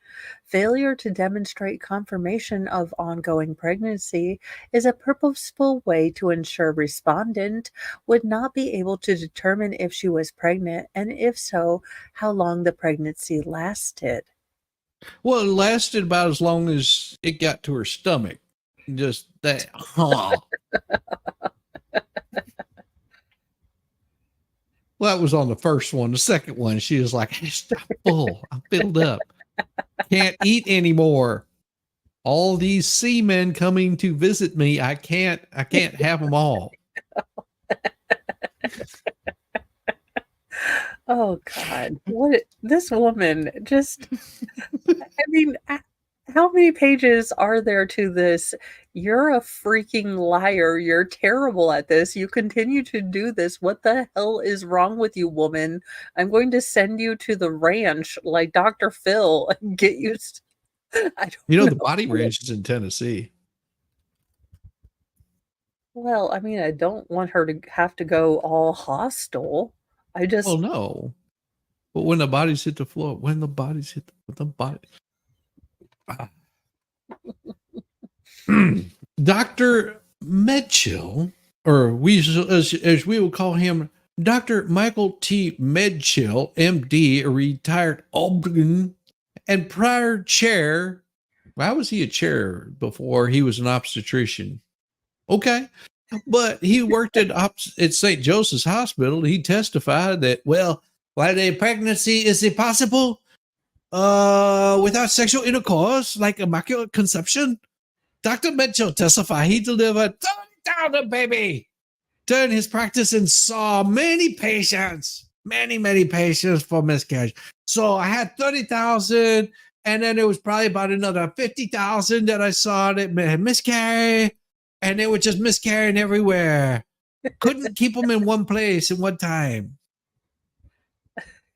Failure to demonstrate confirmation of ongoing pregnancy is a purposeful way to ensure respondent would not be able to determine if she was pregnant, and if so, how long the pregnancy lasted. Well, it lasted about as long as it got to her stomach. Just that. Huh. Well, that was on the first one. The second one, she was like, I'm full. I'm filled up. Can't eat anymore. All these seamen coming to visit me. I can't have them all. Oh God. What this woman just I mean, how many pages are there to this? You're a freaking liar. You're terrible at this. You continue to do this. What the hell is wrong with you, woman? I'm going to send you to the ranch like Dr. Phil and get you. I don't You know, know. the body ranch is in Tennessee. Well, I mean, I don't want her to have to go all hostile. I just. Well, no. But when the bodies hit the floor, when the bodies hit the body. Dr. Medchill, or we as we will call him, Dr. Michael T. Medchill, MD, a retired OB-GYN and prior chair. Why was he a chair before he was an obstetrician? Okay. But he worked at St. Joseph's Hospital. He testified that, well, while a pregnancy is impossible without sexual intercourse, like immaculate conception, Dr. Mitchell testified he delivered 30,000 baby during his practice and saw many patients for miscarriage. So I had 30,000, and then there was probably about another 50,000 that I saw that miscarry, and they were just miscarrying everywhere. Couldn't keep them in one place at one time.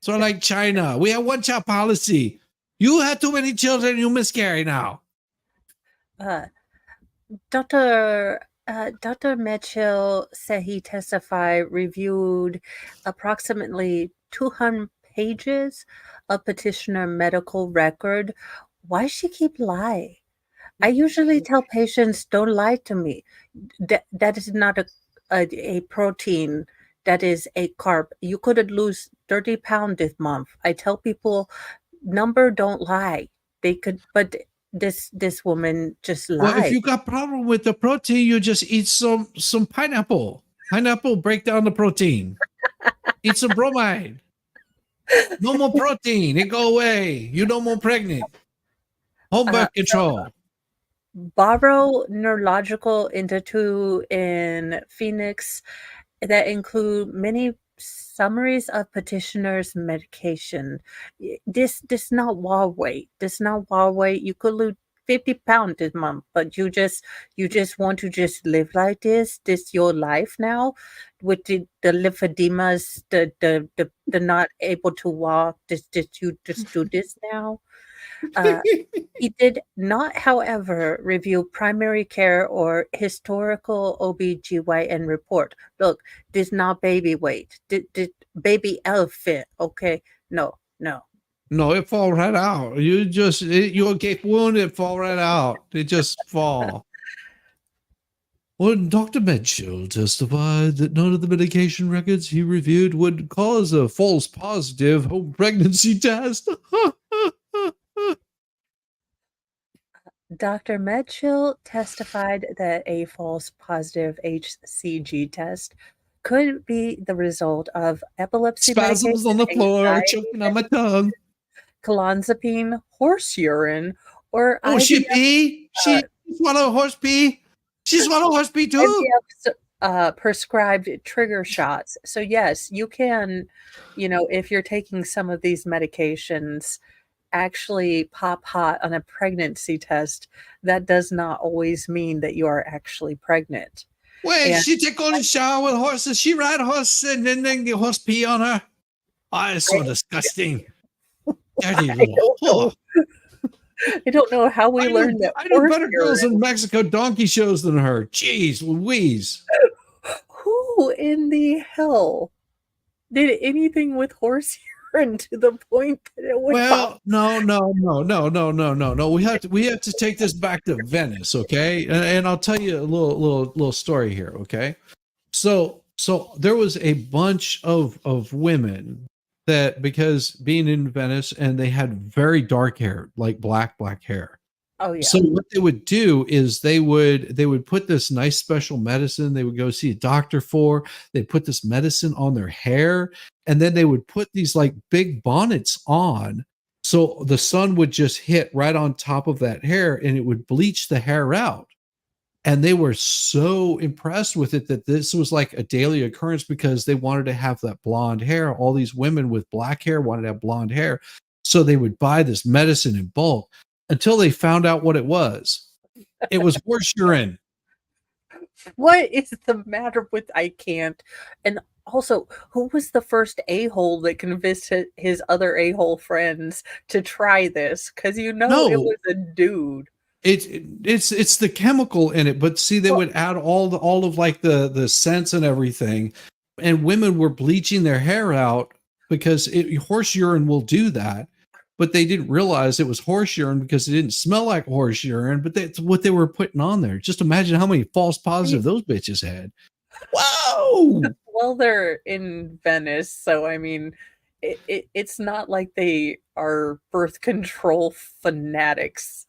So like China, we have one child policy. You have too many children, you miscarry now. Dr. Mitchell said he testified, reviewed approximately 200 pages of petitioner medical record. Why she keep lying? I usually tell patients, don't lie to me. That is not a protein. That is a carb. You could lose 30 pounds this month. I tell people, number don't lie. They could, but this woman just lied. Well, if you got problem with the protein, you just eat some pineapple. Pineapple break down the protein. Eat some bromide. No more protein. It go away. You no more pregnant. Home birth control. Barrow Neurological Institute in Phoenix that include many summaries of petitioners' medication. This not wall weight. This not wall weight. You could lose 50 pounds this month, but you just want to just live like this. This your life now, with the lymphedemas, the not able to walk. You just do this now. He did not, however, review primary care or historical OBGYN report. Look, this not baby weight. This baby elephant. Okay, no. No, it fall right out. You get wounded, it fall right out. It just fall. When Dr. Mitchell testified that none of the medication records he reviewed would cause a false positive home pregnancy test. Dr. Medchill testified that a false positive HCG test could be the result of epilepsy Spasms on medication, the floor are anxiety, choking on my tongue. clonazepam, horse urine, or Oh, she IVF, pee? She swallowed horse pee? She swallowed horse pee too? prescribed trigger shots. So yes, you can, if you're taking some of these medications, actually pop hot on a pregnancy test. That does not always mean that you are actually pregnant. Wait, And she take all the shower with horses. She ride a horse and then get horse pee on her. Oh, it's so disgusting. Dirty little whore. I don't know how we learned that. I knew better girls in Mexico donkey shows than her. Jeez Louise. Who in the hell did anything with horse urine to the point that it would pop? No. We have to take this back to Venice, okay? And I'll tell you a little story here, okay? So there was a bunch of women that, because being in Venice, and they had very dark hair, like black hair. Oh yeah. So what they would do is they would put this nice special medicine they would go see a doctor for. They put this medicine on their hair, and then they would put these like big bonnets on, so the sun would just hit right on top of that hair and it would bleach the hair out. And they were so impressed with it that this was like a daily occurrence, because they wanted to have that blonde hair. All these women with black hair wanted to have blonde hair. So they would buy this medicine in bulk until they found out what it was. It was horse urine. What is the matter with I can't? And also, who was the first a-hole that convinced his other a-hole friends to try this? Because it was a dude. It's the chemical in it, but see, they would add all of like the scents and everything, and women were bleaching their hair out because horse urine will do that, but they didn't realize it was horse urine because it didn't smell like horse urine, but that's what they were putting on there. Just imagine how many false positives those bitches had. Whoa! Well, they're in Venice, so I mean, it's not like they are birth control fanatics.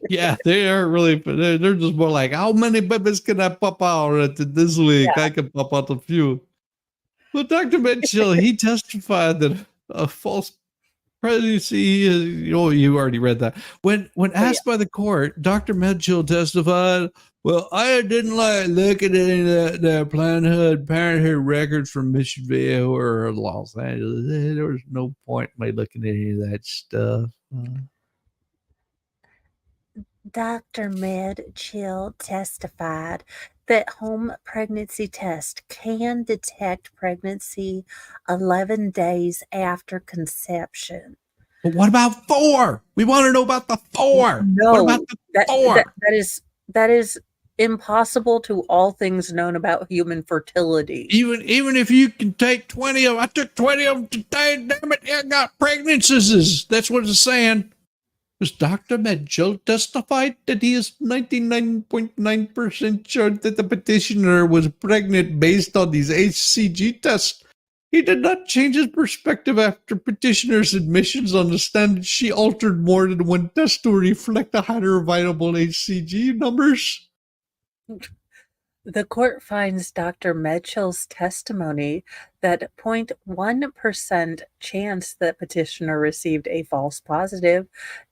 Yeah, they are really. They're just more like, how many babies can I pop out this week? Yeah. I can pop out a few. But Dr. Mitchell, he testified that a false pregnancy, you already read that. When asked by the court, Dr. Mitchell testified, well, I didn't like looking at the Parenthood records from Michigan or Los Angeles. There was no point in me looking at any of that stuff. Dr. Mitchell testified that home pregnancy test can detect pregnancy 11 days after conception. But what about 4? We want to know about the 4. No, what about the 4? That is impossible to all things known about human fertility. Even if you can take 20 of them, I took 20 of them today. Damn it, I got pregnancies. That's what it's saying. Because Dr. Mitchell testified that he is 99.9% sure that the petitioner was pregnant based on these HCG tests. He did not change his perspective after petitioner's admissions on the stand that she altered more than one test to reflect the higher viable HCG numbers. The court finds Dr. Mitchell's testimony that 0.1% chance that petitioner received a false positive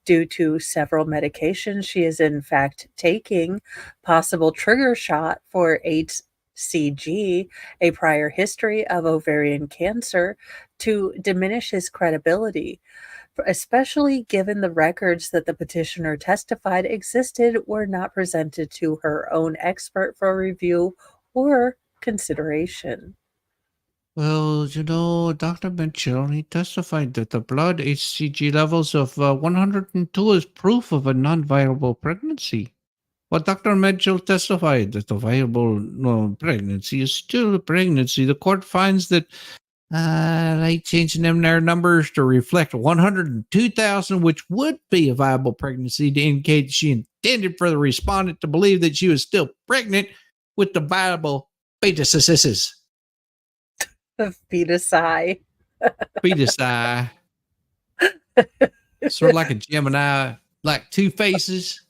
due to several medications she is in fact taking, possible trigger shot for HCG, a prior history of ovarian cancer, to diminish his credibility, especially given the records that the petitioner testified existed were not presented to her own expert for review or consideration. Well, Dr. Mitchell, he testified that the blood HCG levels of 102 is proof of a non-viable pregnancy. But Dr. Mitchell testified that the viable pregnancy is still a pregnancy. The court finds that They changing them their numbers to reflect 102,000, which would be a viable pregnancy to indicate she intended for the respondent to believe that she was still pregnant with the viable fetuses. The fetusi. Fetusi. Sort of like a Gemini, like two faces.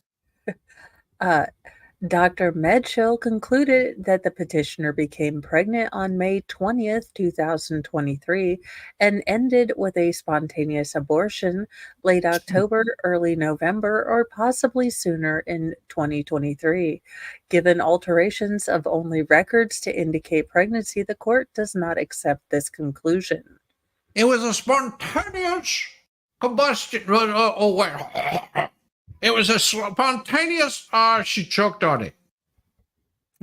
Dr. Medchill concluded that the petitioner became pregnant on May 20th, 2023, and ended with a spontaneous abortion late October, early November, or possibly sooner in 2023. Given alterations of only records to indicate pregnancy, the court does not accept this conclusion. It was a spontaneous combustion. It was a spontaneous. She choked on it.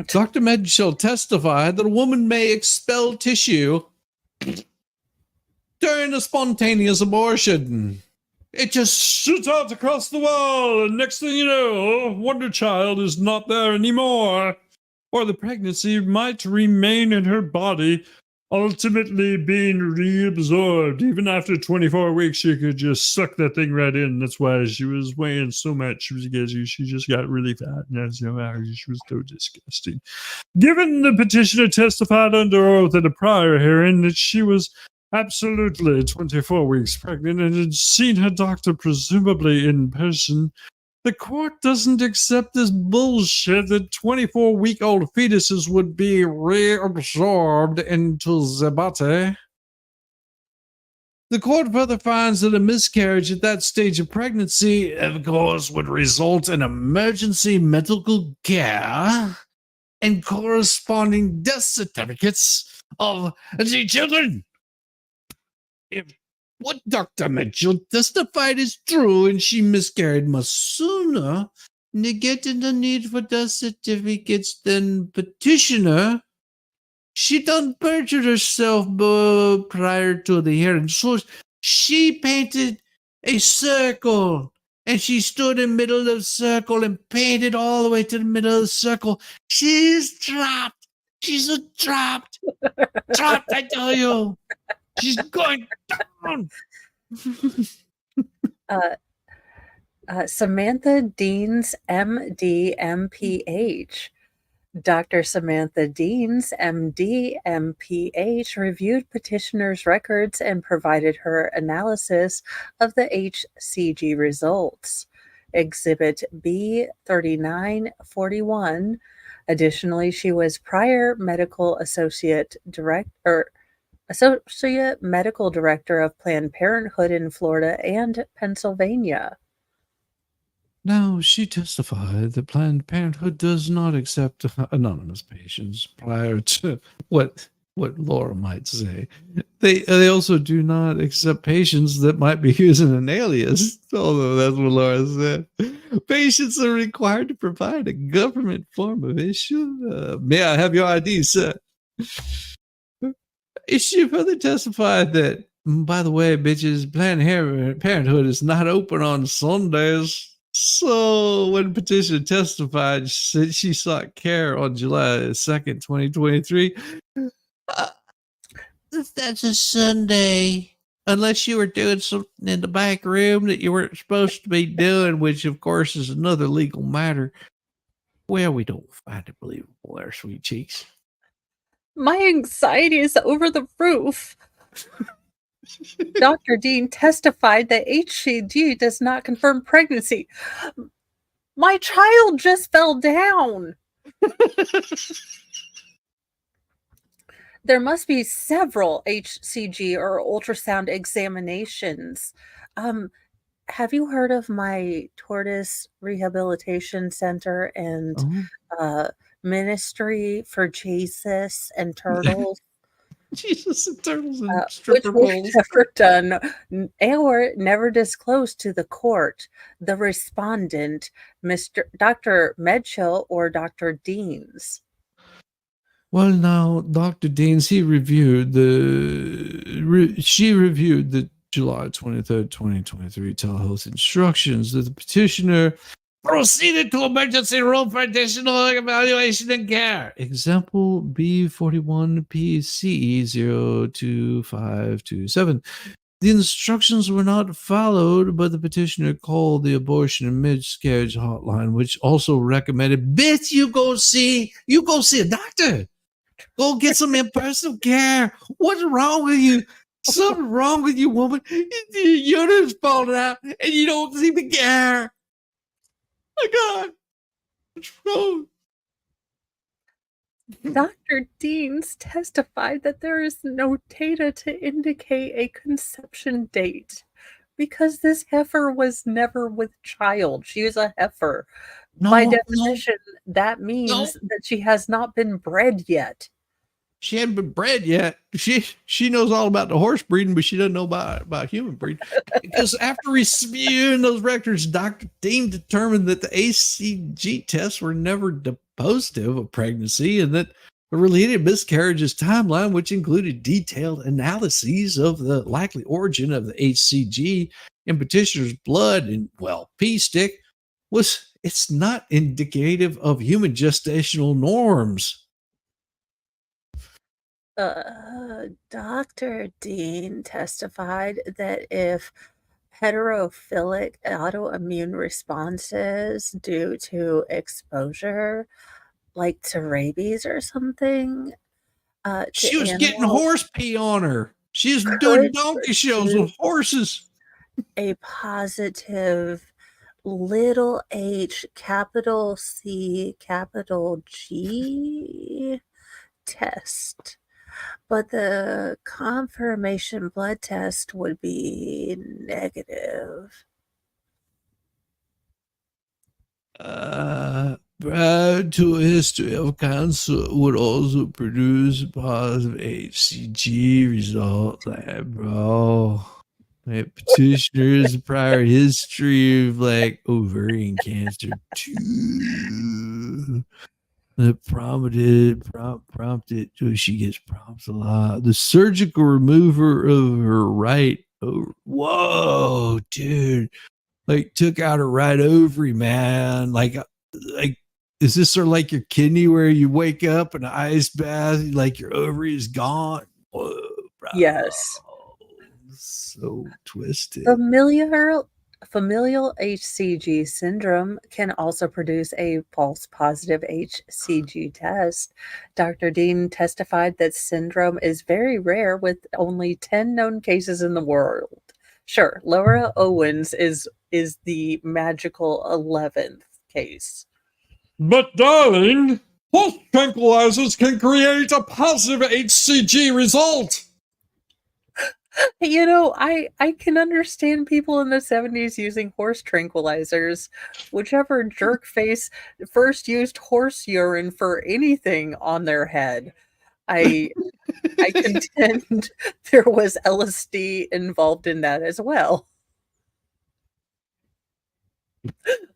Dr. Medchill testified that a woman may expel tissue during a spontaneous abortion. It just shoots out across the wall, and next thing you know, Wonder Child is not there anymore. Or the pregnancy might remain in her body, ultimately being reabsorbed. Even after 24 weeks, she could just suck that thing right in. That's why she was weighing so much. She just got really fat. And she was so disgusting. Given the petitioner testified under oath at a prior hearing that she was absolutely 24 weeks pregnant and had seen her doctor presumably in person, the court doesn't accept this bullshit that 24-week-old fetuses would be reabsorbed into the body. The court further finds that a miscarriage at that stage of pregnancy, of course, would result in emergency medical care and corresponding death certificates of the children. If what Dr. Mitchell testified is true and she miscarried much sooner, negating the need for death certificates than petitioner, she done perjured herself prior to the hearing. So she painted a circle and she stood in the middle of the circle and painted all the way to the middle of the circle. She's trapped. She's trapped. Trapped, I tell you. She's going down. Samantha Deans, MD, MPH. Dr. Samantha Deans, MD, MPH, reviewed petitioner's records and provided her analysis of the HCG results. Exhibit B3941. Additionally, she was prior Associate Medical Director of Planned Parenthood in Florida and Pennsylvania. Now, she testified that Planned Parenthood does not accept anonymous patients prior to what Laura might say. They also do not accept patients that might be using an alias, although that's what Laura said. Patients are required to provide a government form of issue. May I have your ID, sir? She further testified that, by the way, bitches, Planned Parenthood is not open on Sundays. So when petitioner testified, she said she sought care on July 2nd, 2023. That's a Sunday. Unless you were doing something in the back room that you weren't supposed to be doing, which of course is another legal matter. Well, we don't find it believable there, sweet cheeks. My anxiety is over the roof. Dr. Dean testified that HCG does not confirm pregnancy. My child just fell down. There must be several HCG or ultrasound examinations. Have you heard of my tortoise rehabilitation center and ministry for Jesus and turtles? Jesus and turtles and which stripper were poles. never done or never disclosed to the court, the respondent, Dr. Medchill or Dr. Deans. Well, now, Dr. Deans, she reviewed the July 23rd, 2023 telehealth instructions that the petitioner proceeded to emergency room for additional evaluation and care. Example B41PCE02527. The instructions were not followed, but the petitioner called the abortion and miscarriage hotline, which also recommended, bitch, you go see a doctor. Go get some in-person care. What's wrong with you? Something wrong with you, woman. Your uterus falling out and you don't seem to care. My God. What's wrong? Dr. Deans testified that there is no data to indicate a conception date because this heifer was never with child. She was a heifer. By definition, that means that she has not been bred yet. She hadn't been bred yet. She knows all about the horse breeding, but she doesn't know about human breeding. Because after reviewing those records, Dr. Dean determined that the ACG tests were never positive of pregnancy, and that the related miscarriages timeline, which included detailed analyses of the likely origin of the HCG in petitioner's blood and, well, pee stick, it's not indicative of human gestational norms. Dr. Dean testified that if heterophilic autoimmune responses due to exposure, like to rabies or something, She to was getting animals, horse pee on her. She was doing could donkey shows with horses. a positive little h, capital C, capital G test. But the confirmation blood test would be negative. Prior to a history of cancer would also produce positive HCG results. Like, bro, like petitioner's prior history of like ovarian cancer too. That prompted, so she gets prompts a lot. The surgical remover of her right, whoa, dude, like took out her right ovary, man. Like, is this sort of like your kidney where you wake up in an ice bath, like your ovary is gone? Whoa, bro. Yes. So twisted. Familial HCG syndrome can also produce a false positive HCG test. Dr. Dean testified that syndrome is very rare with only 10 known cases in the world. Sure, Laura Owens is the magical 11th case. But darling, horse tranquilizers can create a positive HCG result. You know, I can understand people in the 70s using horse tranquilizers. Whichever jerk face first used horse urine for anything on their head. I contend there was LSD involved in that as well.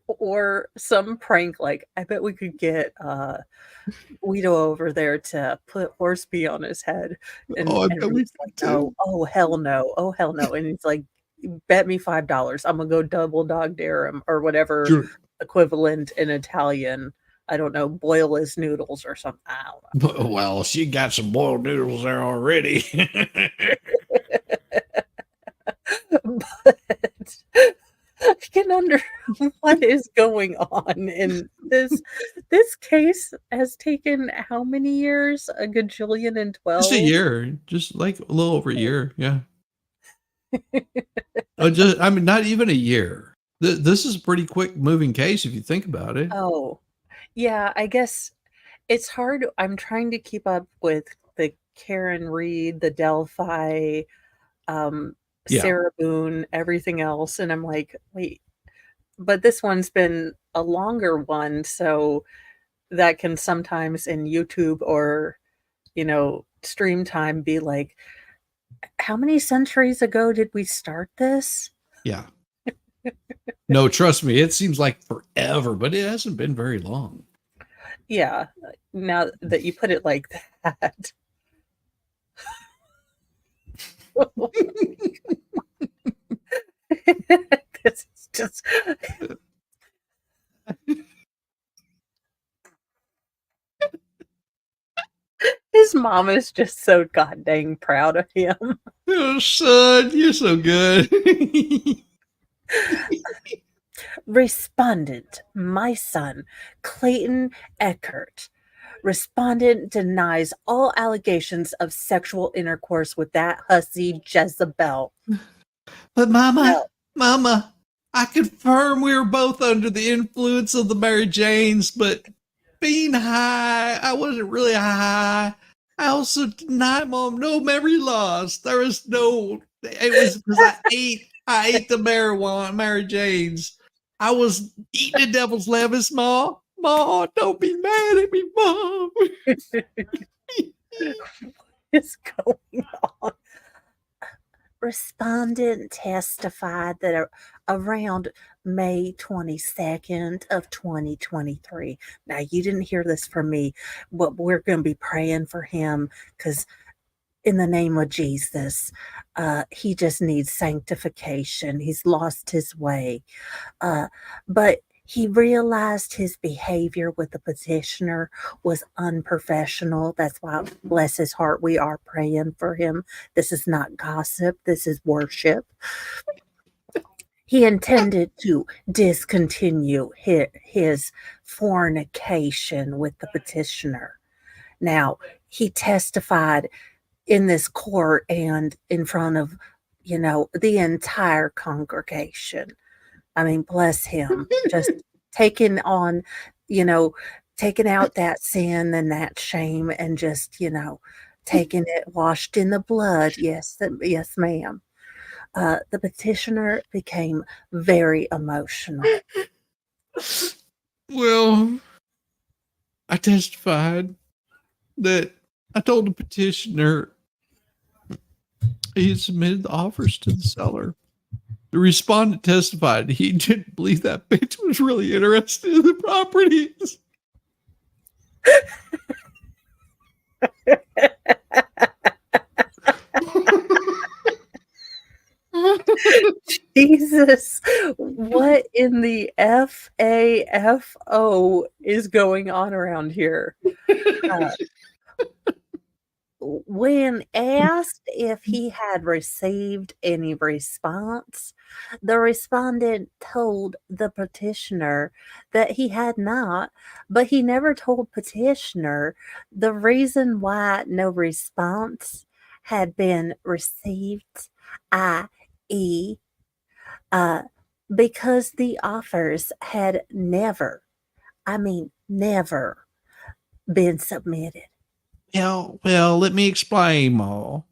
Or some prank, like, I bet we could get Guido over there to put horse pee on his head. And I bet we everybody's like, no, oh hell no, oh hell no. And he's like, bet me $5. I'm gonna go double dog dare him, or whatever equivalent in Italian. I don't know, boil his noodles or something. I don't know. Well, she got some boiled noodles there already. But I can under what is going on in this case has taken how many years? A gajillion and 12? Just a year, just like a little over a year. Yeah. I mean, not even a year. This is a pretty quick moving case if you think about it. Oh, yeah, I guess it's hard. I'm trying to keep up with the Karen Reed, the Delphi, Sarah Boone, everything else. And I'm like, wait, but this one's been a longer one. So that can sometimes in YouTube or, stream time be like, how many centuries ago did we start this? Yeah. No, trust me, it seems like forever, but it hasn't been very long. Yeah, now that you put it like that. This is just His mom is just so goddamn proud of him. Oh, son, you're so good. Respondent, my son, Clayton Echard. Respondent denies all allegations of sexual intercourse with that hussy Jezebel. But No. Mama, I confirm we were both under the influence of the Mary Janes, but being high, I wasn't really high. I also deny, Mom, no memory loss. There was no, it was because I ate the marijuana, Mary Janes. I was eating the devil's lettuce, Ma. Ma, don't be mad at me, Mom. What's going on? Respondent testified that around May 22nd of 2023. Now, you didn't hear this from me, but we're going to be praying for him because in the name of Jesus, he just needs sanctification. He's lost his way. But he realized his behavior with the petitioner was unprofessional. That's why, bless his heart, we are praying for him. This is not gossip. This is worship. He intended to discontinue his fornication with the petitioner. Now, he testified in this court and in front of, the entire congregation. I mean, bless him, just taking on, taking out that sin and that shame and just, taking it washed in the blood. Yes, yes, ma'am. The petitioner became very emotional. Well, I testified that I told the petitioner he had submitted the offers to the seller. The respondent testified he didn't believe that bitch was really interested in the properties. Jesus, what in the FAFO is going on around here? When asked if he had received any response, the respondent told the petitioner that he had not, but he never told petitioner the reason why no response had been received, i.e., because the offers had never been submitted. Well, let me explain, Ma.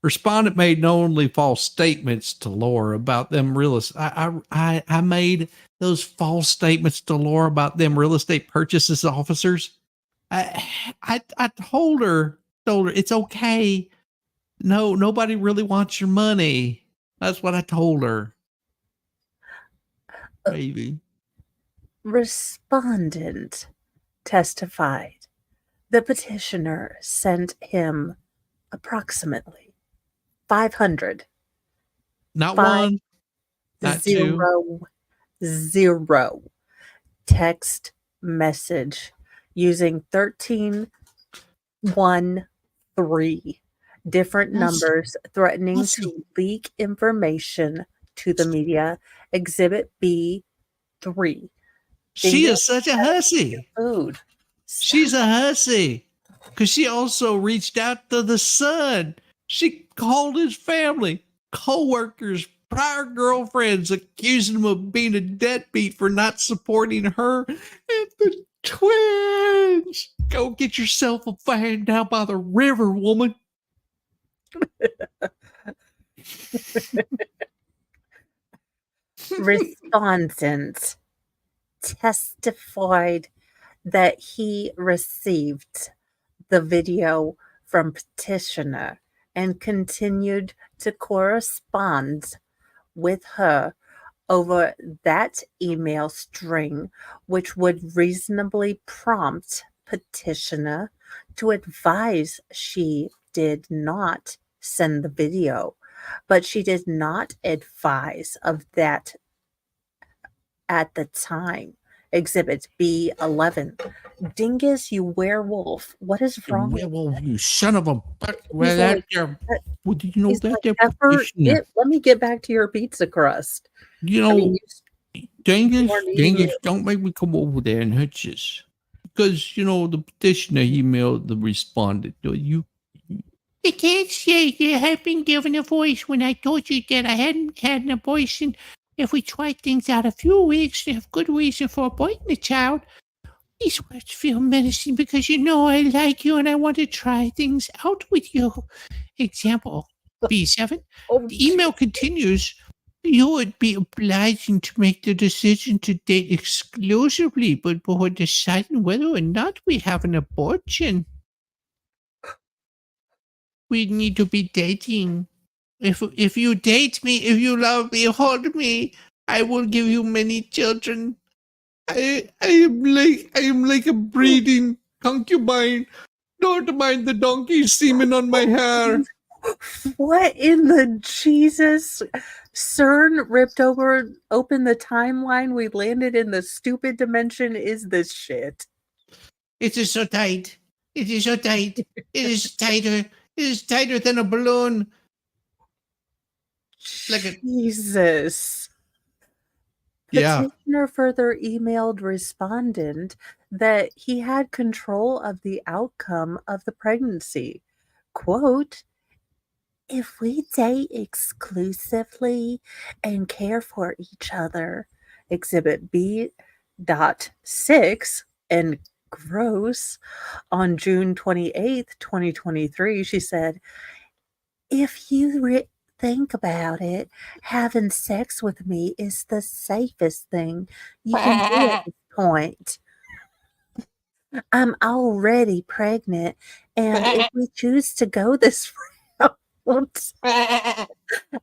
Respondent made no only false statements to Laura about them real estate. I made those false statements to Laura about them real estate purchases officers. I told her it's okay. No, nobody really wants your money. That's what I told her. Baby. Respondent testified the petitioner sent him approximately 500. Not one, not two. Zero text message using 1313 different numbers threatening to leak information to the media. Exhibit B3. She is such a hussy. Food. She's a hussy because she also reached out to the son. She called his family, co-workers, prior girlfriends, accusing him of being a deadbeat for not supporting her and the twins. Go get yourself a fan down by the river, woman. Respondent testified that he received the video from petitioner and continued to correspond with her over that email string, which would reasonably prompt petitioner to advise she did not send the video, but she did not advise of that at the time. Exhibit B11. Dingus, you werewolf. What is You wrong with werewolf, you son of a butt. He's Well, that like, there. uh, Well, do you know he's that like, there Pepper, petitioner? let me get back to your pizza crust. You I mean, know, you Dingus, weren't eating Dingus, it. don't make me come over there and hurt you. Because, you know, the petitioner emailed the respondent. You I can't say you have been given a voice when I told you that I hadn't had an abortion. If we tried things out a few weeks, you have good reason for aborting the child. These words feel menacing because you know I like you and I want to try things out with you. Example B7. Oh, The email continues. You would be obliging to make the decision to date exclusively, but before deciding whether or not we have an abortion, we need to be dating. If you date me, if you love me, hold me, I will give you many children. I am like a breeding concubine. Don't mind the donkey semen on my hair. what in the Jesus? CERN ripped open the timeline. We landed in the stupid dimension. Is this shit? It is so tight. It is so tight. It is tighter. It is tighter than a balloon. Like a Jesus. yeah. Petitioner further emailed respondent that he had control of the outcome of the pregnancy. Quote, if we date exclusively and care for each other, Exhibit B.6 and gross, on June 28th, 2023, she said, if you think about it, having sex with me is the safest thing you can do at this point. I'm already pregnant, and if we choose to go this route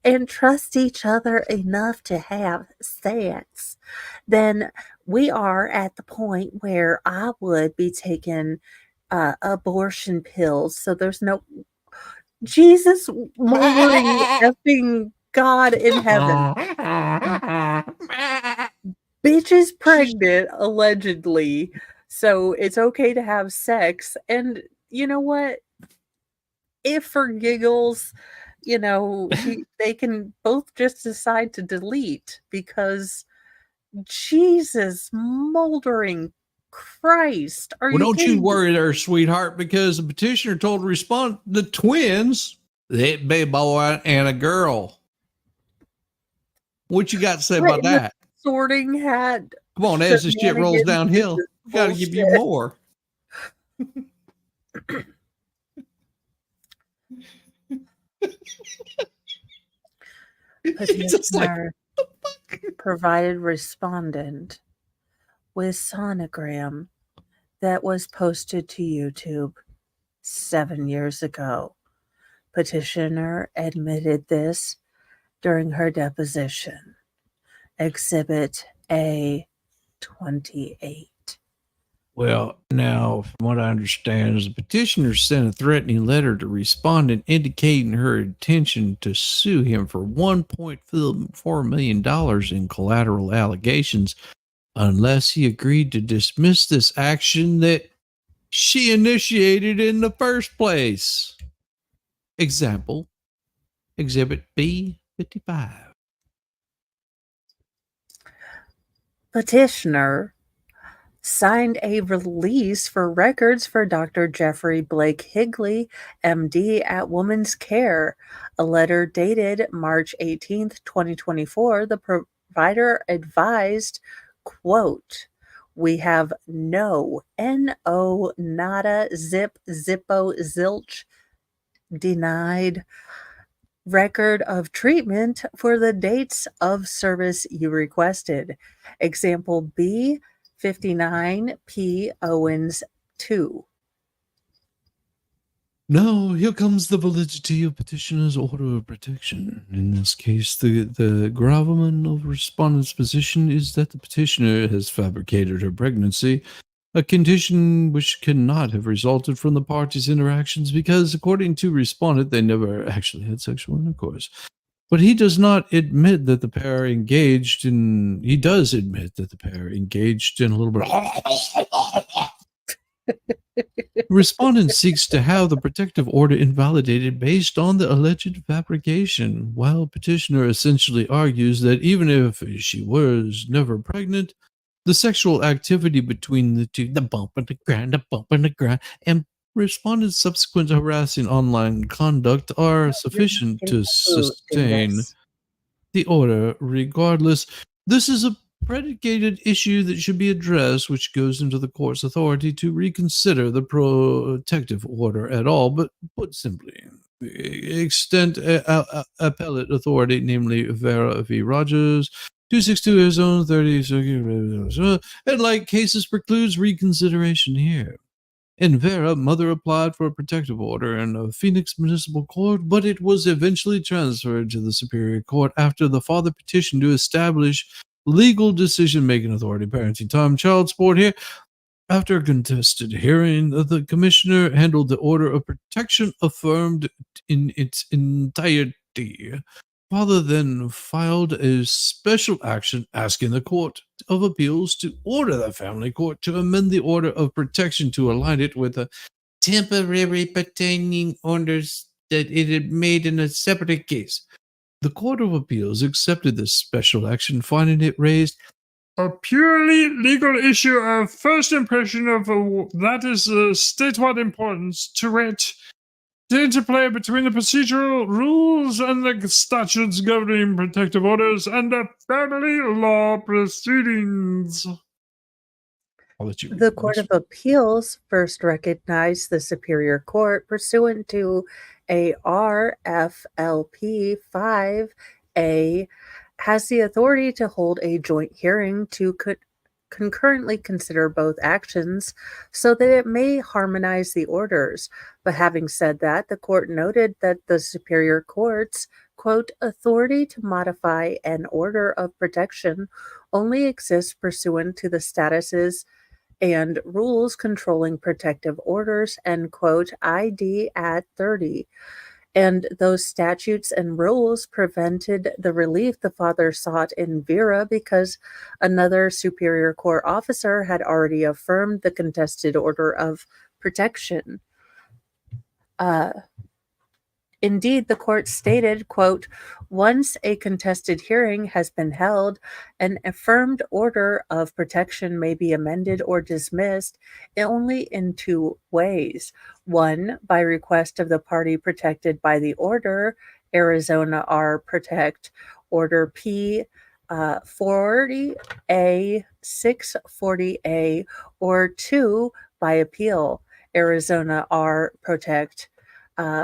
and trust each other enough to have sex, then we are at the point where I would be taking abortion pills. So there's no Jesus moldering effing God in heaven. Bitch is pregnant, allegedly. So it's okay to have sex. And you know what? If for giggles, they can both just decide to delete because Jesus moldering Christ. Are Well, you don't you kidding me? worry there, sweetheart, because the petitioner told the twins, that be a boy and a girl. What you got to say What about in the that? Sorting hat. Come on, as the shit rolls shenanigans downhill, is got to give you bullshit. more. Petitioner provided respondent with sonogram that was posted to YouTube 7 years ago. Petitioner admitted this during her deposition. Exhibit A28. Well, now, from what I understand, is the petitioner sent a threatening letter to respondent indicating her intention to sue him for $1.4 million in collateral allegations unless he agreed to dismiss this action that she initiated in the first place. Example, Exhibit B55. Petitioner signed a release for records for Dr. Jeffrey Blake Higley, MD at Woman's Care. A letter dated March 18th, 2024, the provider advised, quote, we have no N-O, nada, zip, zippo, zilch, denied record of treatment for the dates of service you requested. Example B, 59 P. Owens 2. Now, here comes the validity of petitioner's order of protection. In this case, the gravamen of respondent's position is that the petitioner has fabricated her pregnancy, a condition which cannot have resulted from the parties' interactions because, according to respondent, they never actually had sexual intercourse. But he does not admit that the pair engaged in, he does admit that the pair engaged in a little bit Respondent seeks to have the protective order invalidated based on the alleged fabrication, while petitioner essentially argues that even if she was never pregnant, the sexual activity between the two, the bump and the grind, and respondent's subsequent harassing online conduct are You're not sufficient getting to a boot in sustain this. the order. Regardless, this is a predicated issue that should be addressed, which goes into the court's authority to reconsider the protective order at all. But put simply, extent appellate authority, namely Vera v. Rogers, 262 Arizona 30, and like cases precludes reconsideration here. In Vera, mother applied for a protective order in a Phoenix Municipal Court, but it was eventually transferred to the Superior Court after the father petitioned to establish legal decision-making authority, parenting time, child support here. After a contested hearing, the commissioner handled the order of protection affirmed in its entirety. Father then filed a special action asking the Court of Appeals to order the family court to amend the order of protection to align it with the temporary pertaining orders that it had made in a separate case. The Court of Appeals accepted this special action, finding it raised a purely legal issue of first impression of that is statewide importance, to wit, the interplay between the procedural rules and the statutes governing protective orders and the family law proceedings. I'll let you read The Court of Appeals first recognized the Superior Court pursuant to ARFLP 5A has the authority to hold a joint hearing to concurrently consider both actions so that it may harmonize the orders. But having said that, the court noted that the Superior Court's, quote, authority to modify an order of protection only exists pursuant to the statuses and rules controlling protective orders, end quote, ID at 30. And those statutes and rules prevented the relief the father sought in Vera because another Superior Court officer had already affirmed the contested order of protection. Indeed, the court stated, quote, once a contested hearing has been held, an affirmed order of protection may be amended or dismissed only in two ways. One, by request of the party protected by the order, Arizona R Protect, Order P 40A, 640A, or two, by appeal, Arizona R Protect.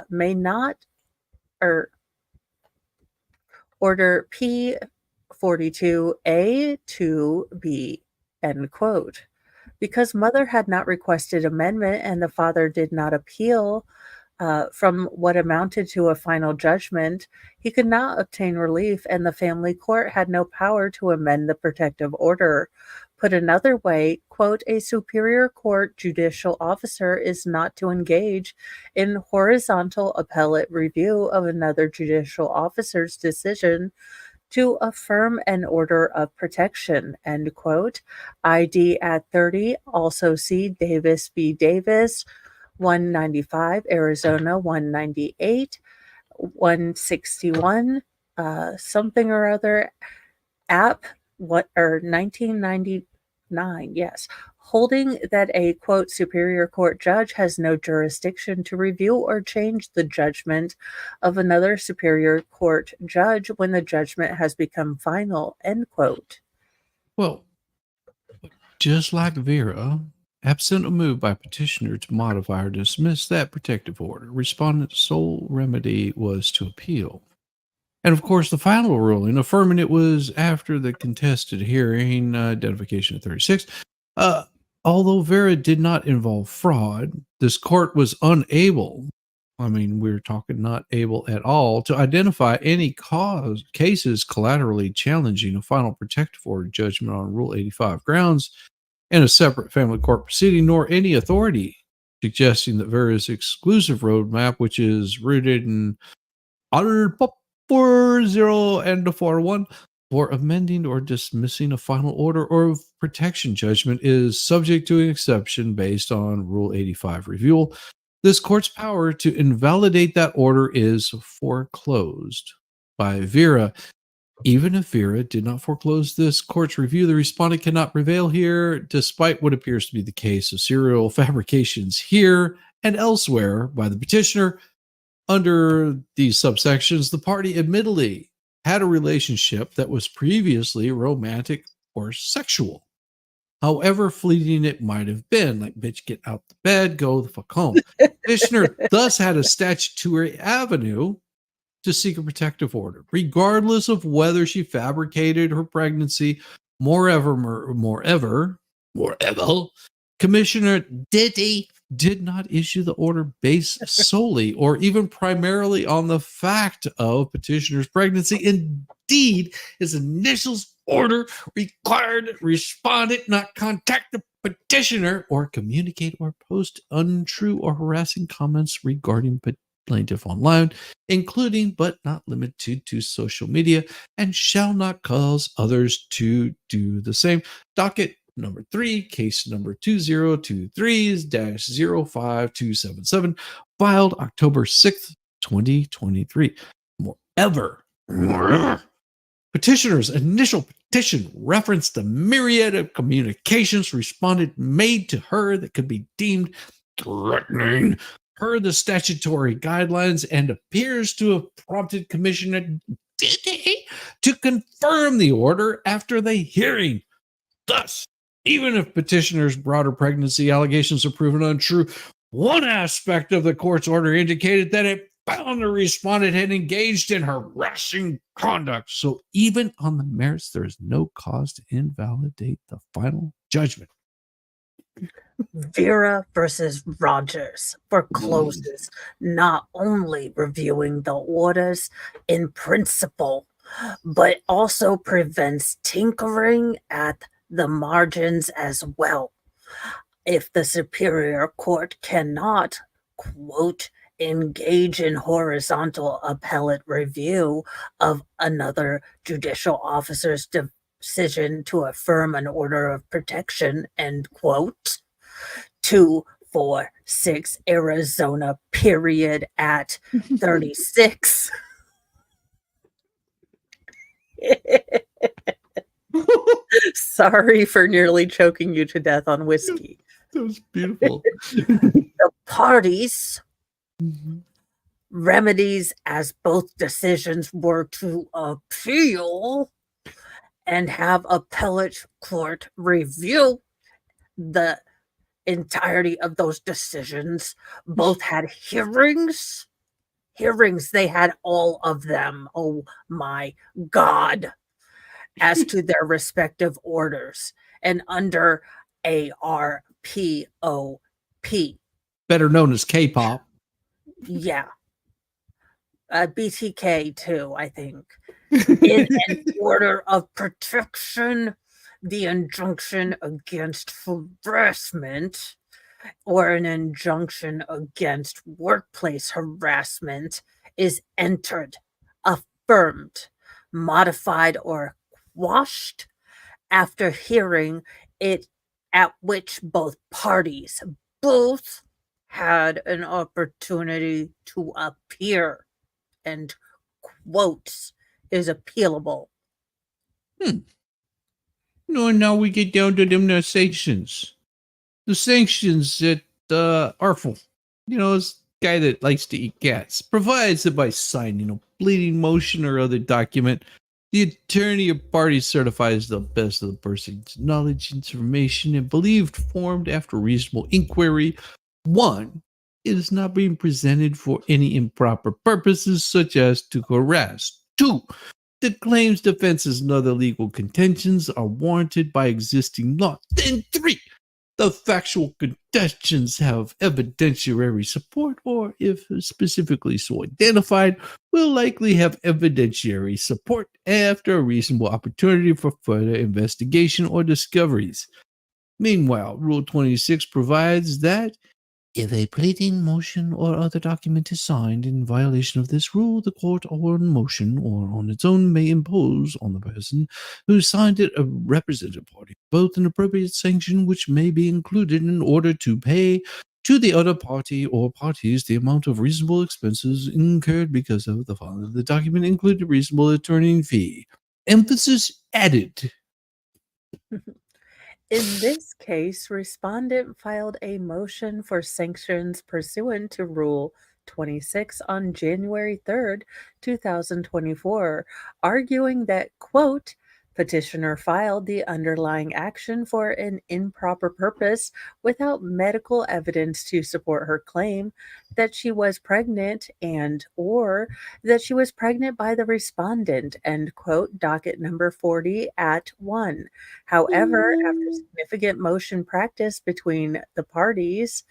May not, or Order P42A to B, end quote. Because mother had not requested amendment and the father did not appeal from what amounted to a final judgment, he could not obtain relief, and the family court had no power to amend the protective order. Put another way, quote, a Superior Court judicial officer is not to engage in horizontal appellate review of another judicial officer's decision to affirm an order of protection, end quote. ID at 30, also see Davis v. Davis, 195, Arizona 198, 161, something or other, app, 1999, yes, holding that a, quote, Superior Court judge has no jurisdiction to review or change the judgment of another Superior Court judge when the judgment has become final, end quote. Well, just like Vera, absent a move by petitioner to modify or dismiss that protective order, respondent's sole remedy was to appeal. And of course, the final ruling affirming it was after the contested hearing, identification of 36. Although Vera did not involve fraud, this court was unable, we're talking not able at all, to identify any cases collaterally challenging a final protective order judgment on Rule 85 grounds in a separate family court proceeding, nor any authority suggesting that Vera's exclusive roadmap, which is rooted in 40 and 41, for amending or dismissing a final order or protection judgment is subject to an exception based on Rule 85 review. This court's power to invalidate that order is foreclosed by Vera. Even if Vera did not foreclose this court's review, the respondent cannot prevail here, despite what appears to be the case of serial fabrications here and elsewhere by the petitioner. Under these subsections, the party admittedly had a relationship that was previously romantic or sexual. However fleeting it might have been, like, bitch, get out the bed, go the fuck home. Petitioner thus had a statutory avenue to seek a protective order, regardless of whether she fabricated her pregnancy. Moreover, Commissioner Diddy did not issue the order based solely or even primarily on the fact of petitioner's pregnancy. Indeed, his initial order required respondent not contact the petitioner or communicate or post untrue or harassing comments regarding plaintiff online, including but not limited to social media, and shall not cause others to do the same. Docket number 3, case number 2023-05277, filed October 6th, 2023. Moreover, petitioner's initial petition referenced the myriad of communications respondent made to her that could be deemed threatening per the statutory guidelines and appears to have prompted Commissioner Diddy to confirm the order after the hearing. Thus, even if petitioner's broader pregnancy allegations are proven untrue, one aspect of the court's order indicated that it found the respondent had engaged in harassing conduct. So even on the merits, there is no cause to invalidate the final judgment. Vera versus Rogers forecloses not only reviewing the orders in principle, but also prevents tinkering at the margins as well. If the Superior Court cannot, quote, engage in horizontal appellate review of another judicial officer's decision to affirm an order of protection, end quote, 246 Arizona period at 36. Sorry for nearly choking you to death on whiskey. That was beautiful. The parties remedies as both decisions were to appeal and have appellate court review the entirety of those decisions. Both had hearings. They had all of them. Oh my God. As to their respective orders. And under ARPOP, better known as K-pop. Yeah. BTK too, I think. In an order of protection, the injunction against harassment or an injunction against workplace harassment is entered, affirmed, modified, or quashed after hearing it, at which both parties had an opportunity to appear, and quotes is appealable. No, now we get down to them sanctions. The sanctions that Artful, this guy that likes to eat cats, provides that by signing a pleading motion or other document, the attorney or party certifies the best of the person's knowledge, information, and believed formed after reasonable inquiry. 1, it is not being presented for any improper purposes, such as to harass. 2, the claims, defenses, and other legal contentions are warranted by existing law. Then 3, the factual contentions have evidentiary support, or if specifically so identified, will likely have evidentiary support after a reasonable opportunity for further investigation or discoveries. Meanwhile, Rule 26 provides that If a pleading, motion, or other document is signed in violation of this rule, the court on motion or on its own may impose on the person who signed it a representative party, both an appropriate sanction which may be included in order to pay to the other party or parties the amount of reasonable expenses incurred because of the filing of the document, including reasonable attorney fee. Emphasis added. In this case, respondent filed a motion for sanctions pursuant to Rule 26 on January 3rd, 2024, arguing that, quote, petitioner filed the underlying action for an improper purpose without medical evidence to support her claim that she was pregnant and or that she was pregnant by the respondent, end quote, docket number 40 at 1. However, after significant motion practice between the parties,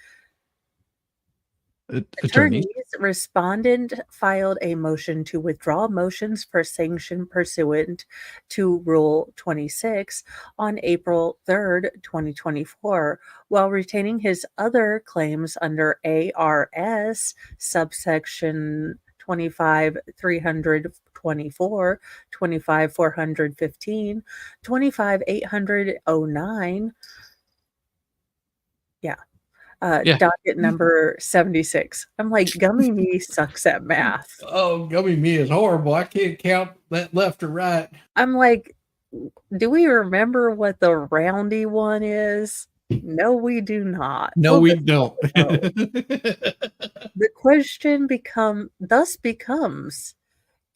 attorneys, respondent filed a motion to withdraw motions for sanction pursuant to Rule 26 on April 3rd, 2024, while retaining his other claims under ARS subsection 25,324, 25,415, 25,809. Yeah. Docket number 76. I'm like, Gummy Me sucks at math. Oh, Gummy Me is horrible. I can't count that left or right. I'm like, do we remember what the roundy one is? No, we do not. No, we don't. The question thus becomes,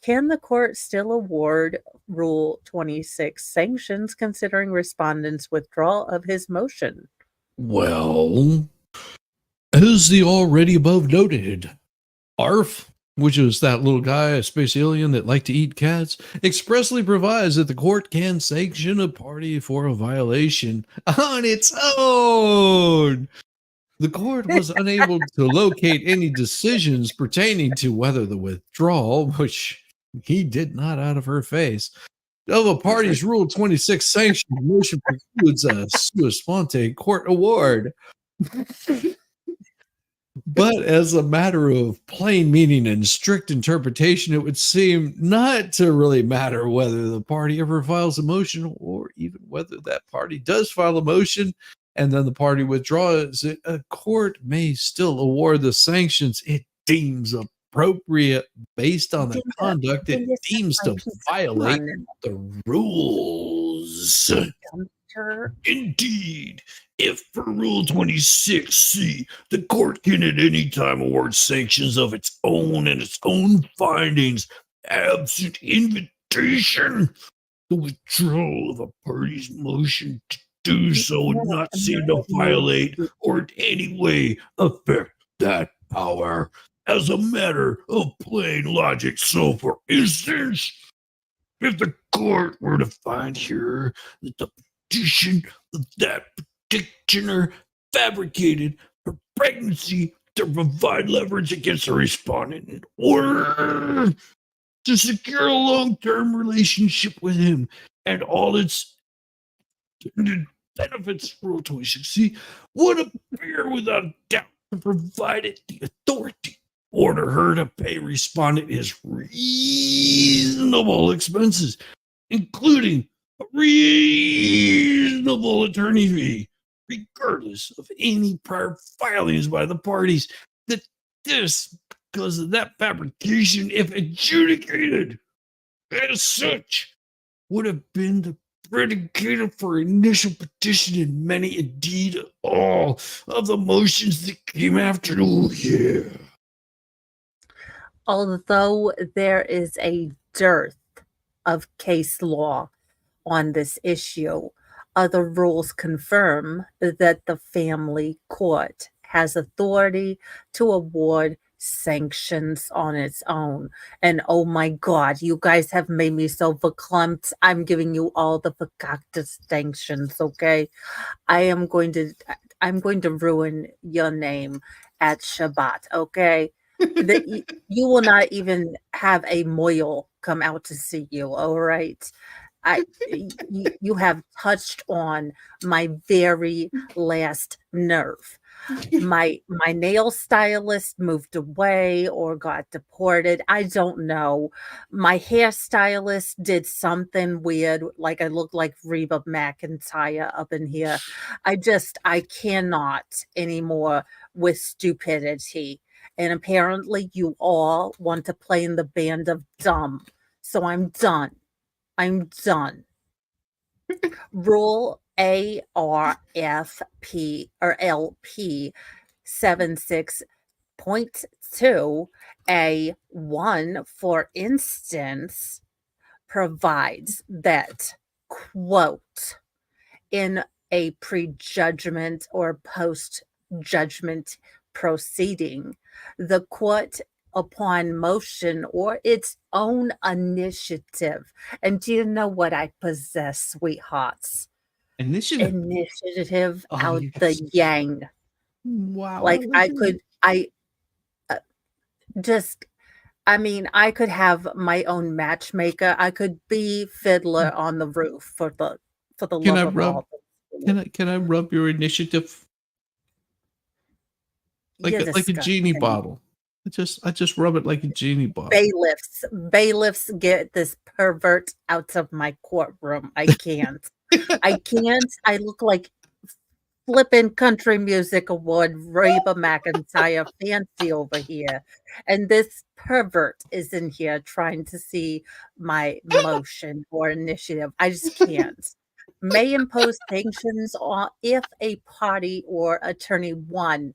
can the court still award Rule 26 sanctions considering respondent's withdrawal of his motion? Well, as the already above noted, ARF, which is that little guy, a space alien that liked to eat cats, expressly provides that the court can sanction a party for a violation on its own. The court was unable to locate any decisions pertaining to whether the withdrawal, which he did not out of her face, of a party's Rule 26 sanction motion precludes a sua sponte court award. But as a matter of plain meaning and strict interpretation, it would seem not to really matter whether the party ever files a motion or even whether that party does file a motion and then the party withdraws it. A court may still award the sanctions it deems appropriate based on the conduct it deems to violate the rules. Indeed, if per Rule 26C, the court can at any time award sanctions of its own and its own findings, absent invitation, the withdrawal of a party's motion to do so would not seem to violate or in any way affect that power. As a matter of plain logic, so for instance, if the court were to find here that the petition of that petitioner fabricated her pregnancy to provide leverage against the respondent in order to secure a long-term relationship with him and all its benefits, Rule 26C would appear without doubt to provide it the authority to order her to pay respondent his reasonable expenses, including a reasonable attorney fee, regardless of any prior filings by the parties. That this, because of that fabrication, if adjudicated as such, would have been the predicate for initial petition and many, indeed all, of the motions that came after. Oh, yeah. Although there is a dearth of case law on this issue, other rules confirm that the family court has authority to award sanctions on its own. And oh my God, you guys have made me so verklempt. I'm giving you all the verkackte sanctions, okay? I'm going to ruin your name at Shabbat, okay? You will not even have a moil come out to see you, all right? You have touched on my very last nerve. My nail stylist moved away or got deported. I don't know. My hairstylist did something weird, like I look like Reba McEntire up in here. I cannot anymore with stupidity. And apparently you all want to play in the band of dumb. So I'm done. I'm done. Rule ARFP or LP 76.2 A1, for instance, provides that, quote, in a prejudgment or post-judgment proceeding, the court, upon motion or its own initiative. And do you know what I possess, sweethearts? Initiative. Initiative Oh, out yes. the yang. Wow. Like I could have my own matchmaker. I could be Fiddler on the Roof for the Can love I of rub? all. Can I rub your initiative You're like a genie disgusting. bottle? I just rub it like a genie bottle. Bailiffs, get this pervert out of my courtroom. I can't. I can't. I look like flippin' country music award Reba McEntire fancy over here. And this pervert is in here trying to see my motion or initiative. I just can't. May impose sanctions on if a party or attorney one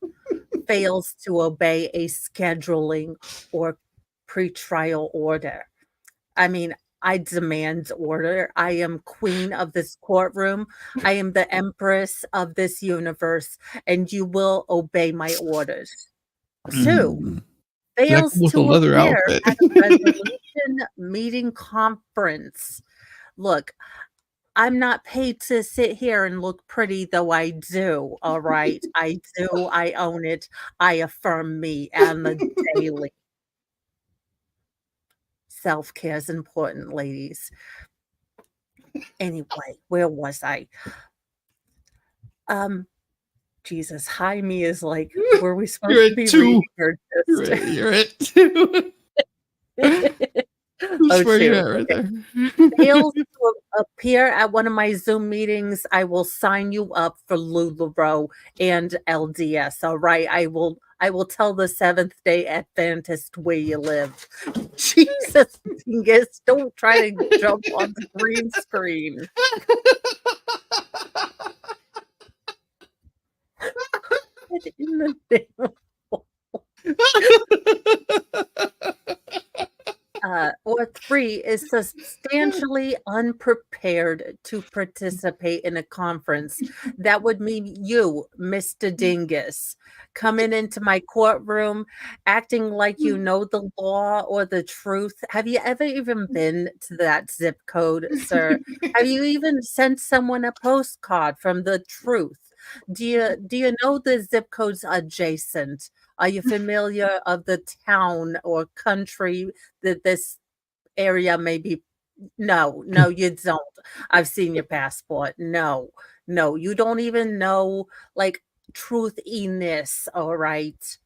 fails to obey a scheduling or pretrial order. I mean, I demand order. I am queen of this courtroom. I am the empress of this universe, and you will obey my orders. 2, Mm. fails With a to leather appear outfit. at a resolution meeting conference. Look, I'm not paid to sit here and look pretty, though I do, all right? I do, I own it. I affirm me on the daily. Self-care is important, ladies. Anyway, where was I? Jesus, high me is like, were we supposed You're to at be 2. reading or just You're at 2. That's where you're 2, at right okay. there. Fails to appear at one of my Zoom meetings, I will sign you up for LuLaRoe and LDS, all right? I will tell the Seventh-day Adventist where you live. Jesus, Dingus, don't try to jump on the green screen. What in the name of or 3 is substantially unprepared to participate in a conference. That would mean you, Mr. Dingus, coming into my courtroom, acting like you know the law or the truth. Have you ever even been to that zip code, sir? Have you even sent someone a postcard from the truth? Do you know the zip codes adjacent? Are you familiar of the town or country that this area may be? No, no, you don't. I've seen your passport. No, no, you don't even know, like, truthiness, all right?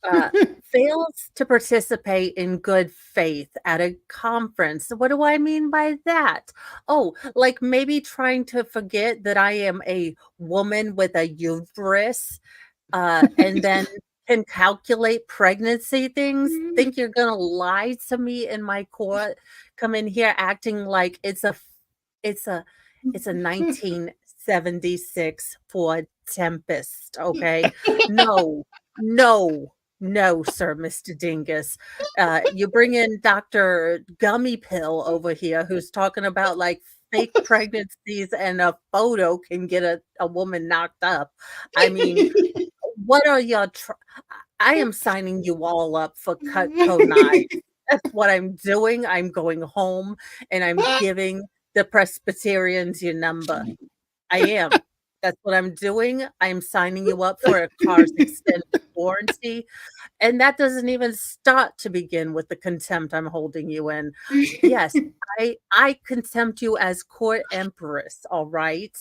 Uh, fails to participate in good faith at a conference. What do I mean by that? Oh, like maybe trying to forget that I am a woman with a uterus, and then can calculate pregnancy things. Think you're gonna lie to me in my court? Come in here acting like it's a it's a 1976 Ford Tempest, okay? No, no, no, sir, Mr. Dingus. You bring in Dr. Gummy Pill over here who's talking about like fake pregnancies and a photo can get a woman knocked up. I mean, what are y'all I am signing you all up for Cutco knives. That's what I'm doing. I'm going home and I'm giving the Presbyterians your number. I am. That's what I'm doing. I'm signing you up for a car's extended warranty. And that doesn't even start to begin with the contempt I'm holding you in. Yes, I contempt you as court empress, all right?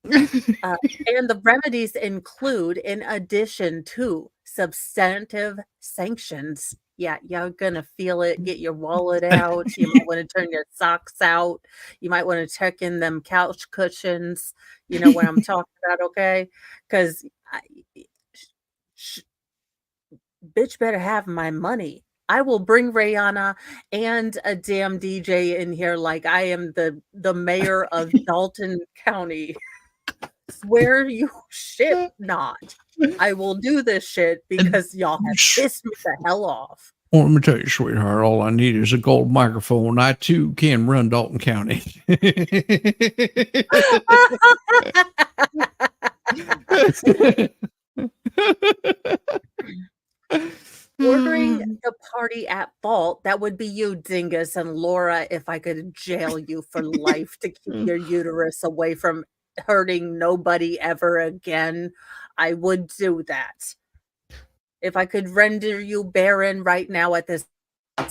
And the remedies include, in addition to substantive sanctions. Yeah, you're gonna feel it. Get your wallet out. You might want to turn your socks out. You might want to check in them couch cushions. You know what I'm talking about, okay? Because bitch better have my money. I will bring Rihanna and a damn DJ in here like I am the mayor of Dalton County. Swear you shit not. I will do this shit because y'all have pissed me the hell off. Well, let me tell you, sweetheart, all I need is a gold microphone. I too can run Dalton County. Ordering the party at fault, that would be you, dingus, and Laura, if I could jail you for life to keep your uterus away from hurting nobody ever again, I would do that. If I could render you barren right now at this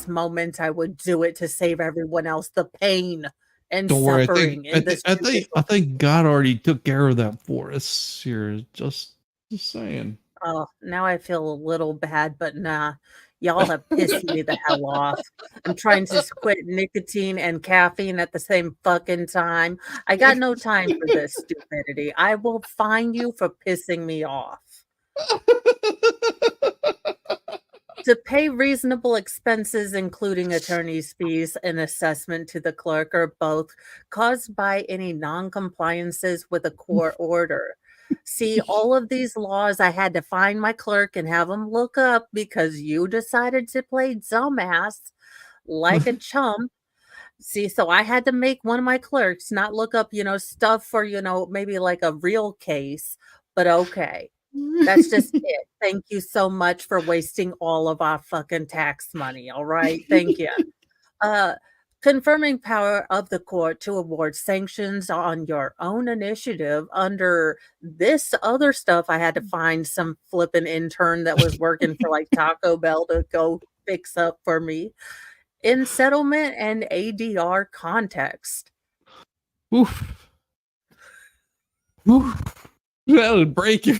moment, I would do it to save everyone else the pain and Don't worry. suffering in this. I think God already took care of that for us here. Just saying. Oh, now I feel a little bad, but nah, y'all have pissed me the hell off. I'm trying to quit nicotine and caffeine at the same fucking time. I got no time for this stupidity. I will fine you for pissing me off. To pay reasonable expenses, including attorney's fees and assessment to the clerk, or both, caused by any non-compliances with a court order. See, all of these laws I had to find my clerk and have him look up because you decided to play dumbass like a chump. See, so I had to make one of my clerks not look up, stuff for, maybe like a real case, but okay. That's just it. Thank you so much for wasting all of our fucking tax money, all right? Thank you. Confirming power of the court to award sanctions on your own initiative. Under this other stuff, I had to find some flippin' intern that was working for like Taco Bell to go fix up for me. In settlement and ADR context. Oof. Oof. That'll break it.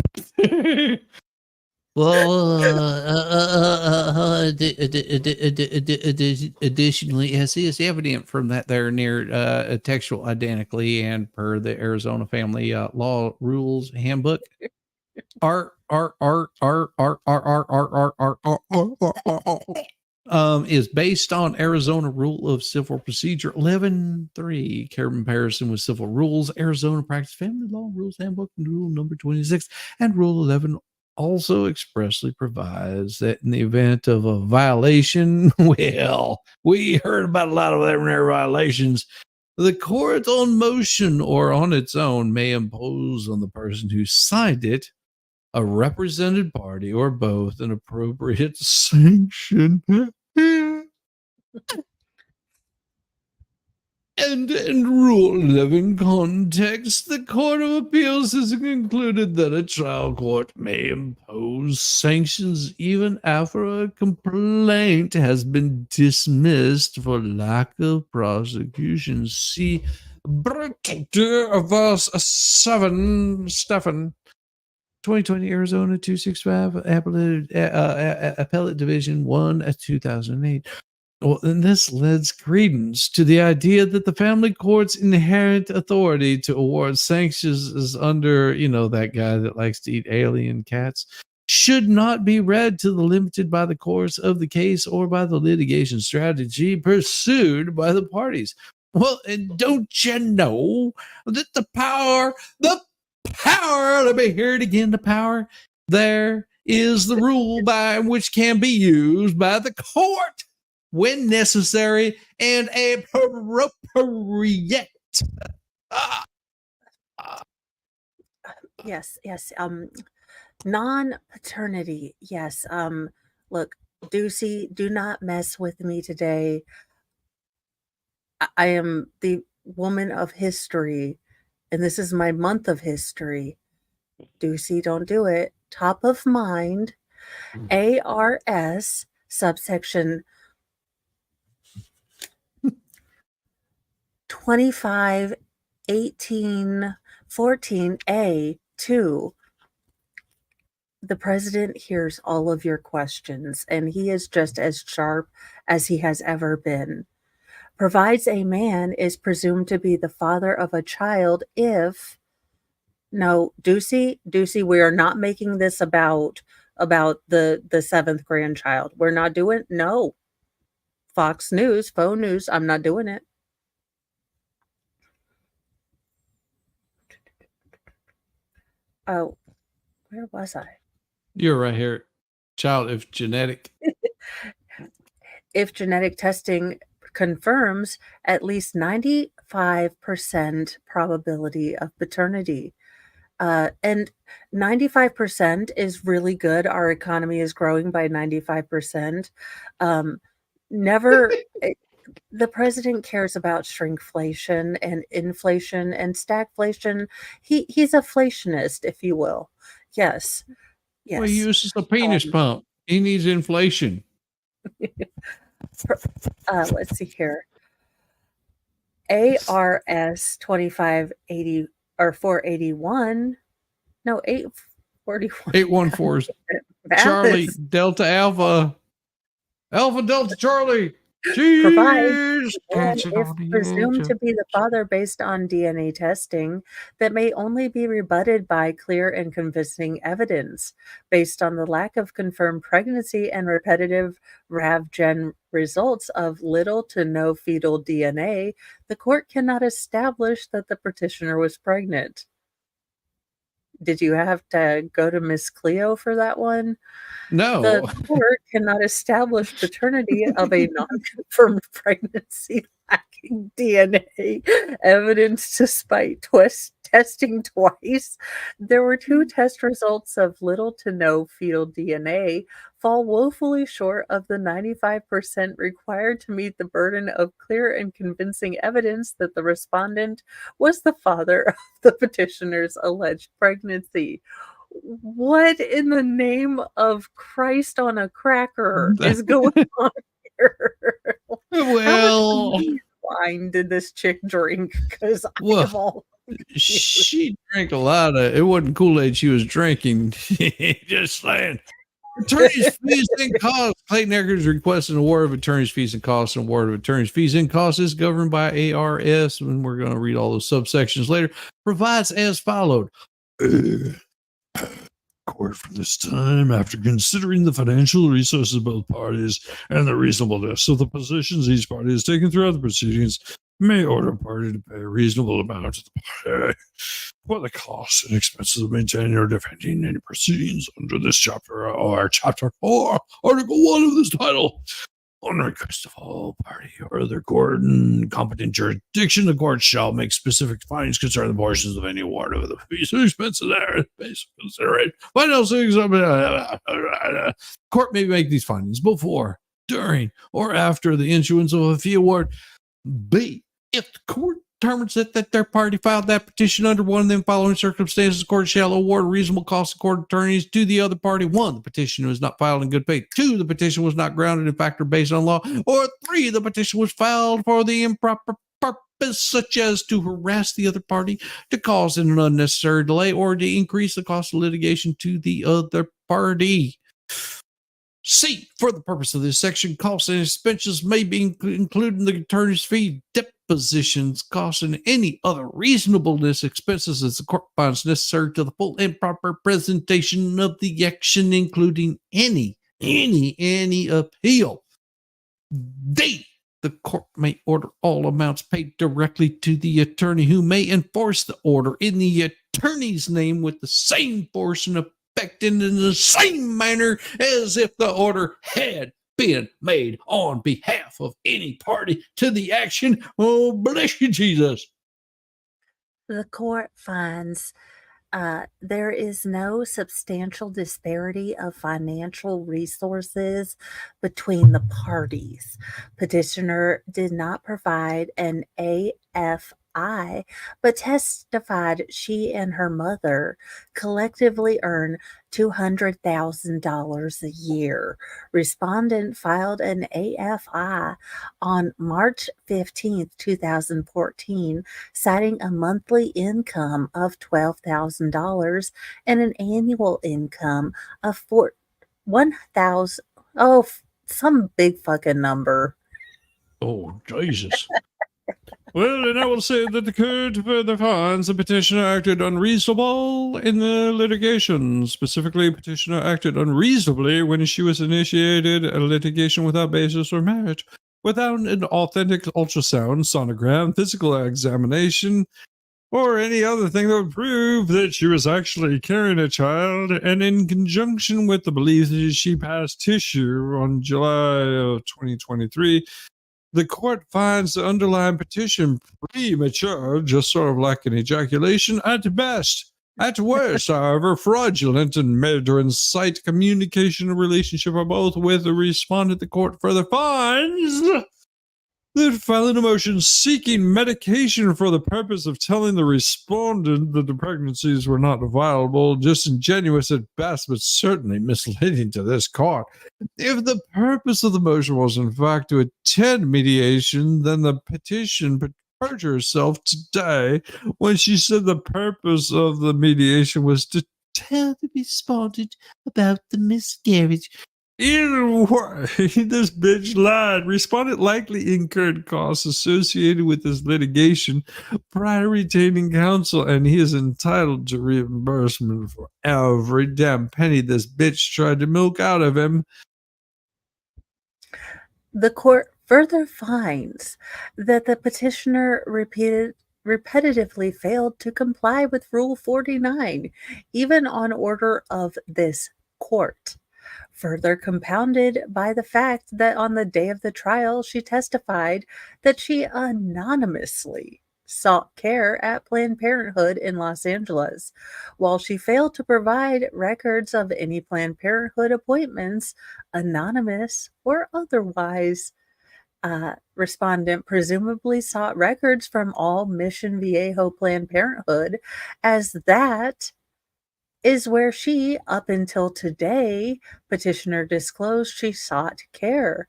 Well, additionally, as is evident from that there near textual identically and per the Arizona Family Law Rules Handbook, is based on Arizona Rule of Civil Procedure 11.3, comparison with civil rules, Arizona Practice Family Law Rules Handbook, Rule number 26, and Rule 11 also expressly provides that in the event of a violation, well, we heard about a lot of them there violations, the court on motion or on its own may impose on the person who signed it, a represented party, or both, an appropriate sanction. And in Rule 11 context, the Court of Appeals has concluded that a trial court may impose sanctions even after a complaint has been dismissed for lack of prosecution. See verse 7, Stephan. 2020 Arizona 265 Appellate Division 1 2008. Well, and this lends credence to the idea that the family court's inherent authority to award sanctions is under, that guy that likes to eat alien cats, should not be read to the limited by the course of the case or by the litigation strategy pursued by the parties. Well, and don't you know that the power, let me hear it again, the power, there is the rule by which can be used by the court when necessary and appropriate. Yes. Non-paternity. Yes. Look, Deucey, do not mess with me today. I am the woman of history, and this is my month of history. Deucey, don't do it. Top of mind, ARS, subsection 2518 14A2, the president hears all of your questions, and he is just as sharp as he has ever been. Provides a man is presumed to be the father of a child if no, Ducey, we are not making this about the seventh grandchild. We're not doing no. Fox News, faux news, I'm not doing it. Oh, where was I? You're right here. Child, if genetic. If genetic testing confirms at least 95% probability of paternity. And 95% is really good. Our economy is growing by 95%. Never, the president cares about shrinkflation and inflation and stagflation. He's a flationist, if you will. Yes. Yes. Well, he uses a penis pump. He needs inflation. Let's see here. ARS 2580 or 481. No, 841. 814 Charlie Delta Alpha. Alpha Delta Charlie. Provides Cheers. if presumed to be the father based on DNA testing that may only be rebutted by clear and convincing evidence based on the lack of confirmed pregnancy and repetitive RAV-gen results of little to no fetal DNA. The court cannot establish that the petitioner was pregnant. Did you have to go to Miss Cleo for that one? No. The court cannot establish paternity of a non-confirmed pregnancy lacking DNA evidence despite testing twice. There were 2 test results of little to no fetal DNA fall woefully short of the 95% required to meet the burden of clear and convincing evidence that the respondent was the father of the petitioner's alleged pregnancy. What in the name of Christ on a cracker is going on here? Well, how much wine did this chick drink? Because Well, I'm all confused. she drank a lot of. It wasn't Kool-Aid she was drinking. Just saying. Attorney's fees and costs. Clayton Echard is requesting award of attorney's fees and costs. And award of attorney's fees and costs is governed by ARS, and we're going to read all those subsections later. Provides as followed. Court for this time, after considering the financial resources of both parties and the reasonableness of the positions each party has taken throughout the proceedings, may order a party to pay a reasonable amount to the party for the costs and expenses of maintaining or defending any proceedings under this chapter or chapter 4, article 1 of this title. On request of all party or other court and competent jurisdiction, the court shall make specific findings concerning the portions of any award of the fees and expenses there based on consideration. Final things. Court may make these findings before, during, or after the issuance of a fee award. B. If the court determines that their party filed that petition under one of the following circumstances, the court shall award reasonable cost of court attorneys to the other party. 1, the petition was not filed in good faith. 2, the petition was not grounded in fact or based on law. Or 3, the petition was filed for the improper purpose, such as to harass the other party, to cause an unnecessary delay, or to increase the cost of litigation to the other party. C, for the purpose of this section, costs and expenses may be included in the attorney's fee, depositions, costs, and any other reasonableness expenses as the court finds necessary to the full and proper presentation of the action, including any appeal. D, the court may order all amounts paid directly to the attorney, who may enforce the order in the attorney's name with the same force and effected in the same manner as if the order had been made on behalf of any party to the action. Oh, bless you, Jesus. The court finds there is no substantial disparity of financial resources between the parties. Petitioner did not provide an AFI, but testified she and her mother collectively earn $200,000 a year. Respondent filed an AFI on March 15th, 2014, citing a monthly income of $12,000 and an annual income of 1,000. Oh, some big fucking number. Oh, Jesus. Well, and I will say that the court further finds the petitioner acted unreasonable in the litigation. Specifically, petitioner acted unreasonably when she was initiated a litigation without basis or merit, without an authentic ultrasound, sonogram, physical examination, or any other thing that would prove that she was actually carrying a child, and in conjunction with the belief that she passed tissue on July of 2023, the court finds the underlying petition premature, just sort of like an ejaculation at best. At worst, however, fraudulent and made to incite communication and relationship are both with the respondent. The court further finds that filing a motion seeking medication for the purpose of telling the respondent that the pregnancies were not viable, disingenuous at best, but certainly misleading to this court. If the purpose of the motion was in fact to attend mediation, then the petition perjured herself today when she said the purpose of the mediation was to tell the respondent about the miscarriage. Either way, this bitch lied. Respondent likely incurred costs associated with this litigation prior to retaining counsel, and he is entitled to reimbursement for every damn penny this bitch tried to milk out of him. The court further finds that the petitioner repetitively failed to comply with Rule 49, even on order of this court. Further compounded by the fact that on the day of the trial, she testified that she anonymously sought care at Planned Parenthood in Los Angeles, while she failed to provide records of any Planned Parenthood appointments, anonymous or otherwise. Respondent presumably sought records from all Mission Viejo Planned Parenthood, as that is where she, up until today, petitioner disclosed she sought care.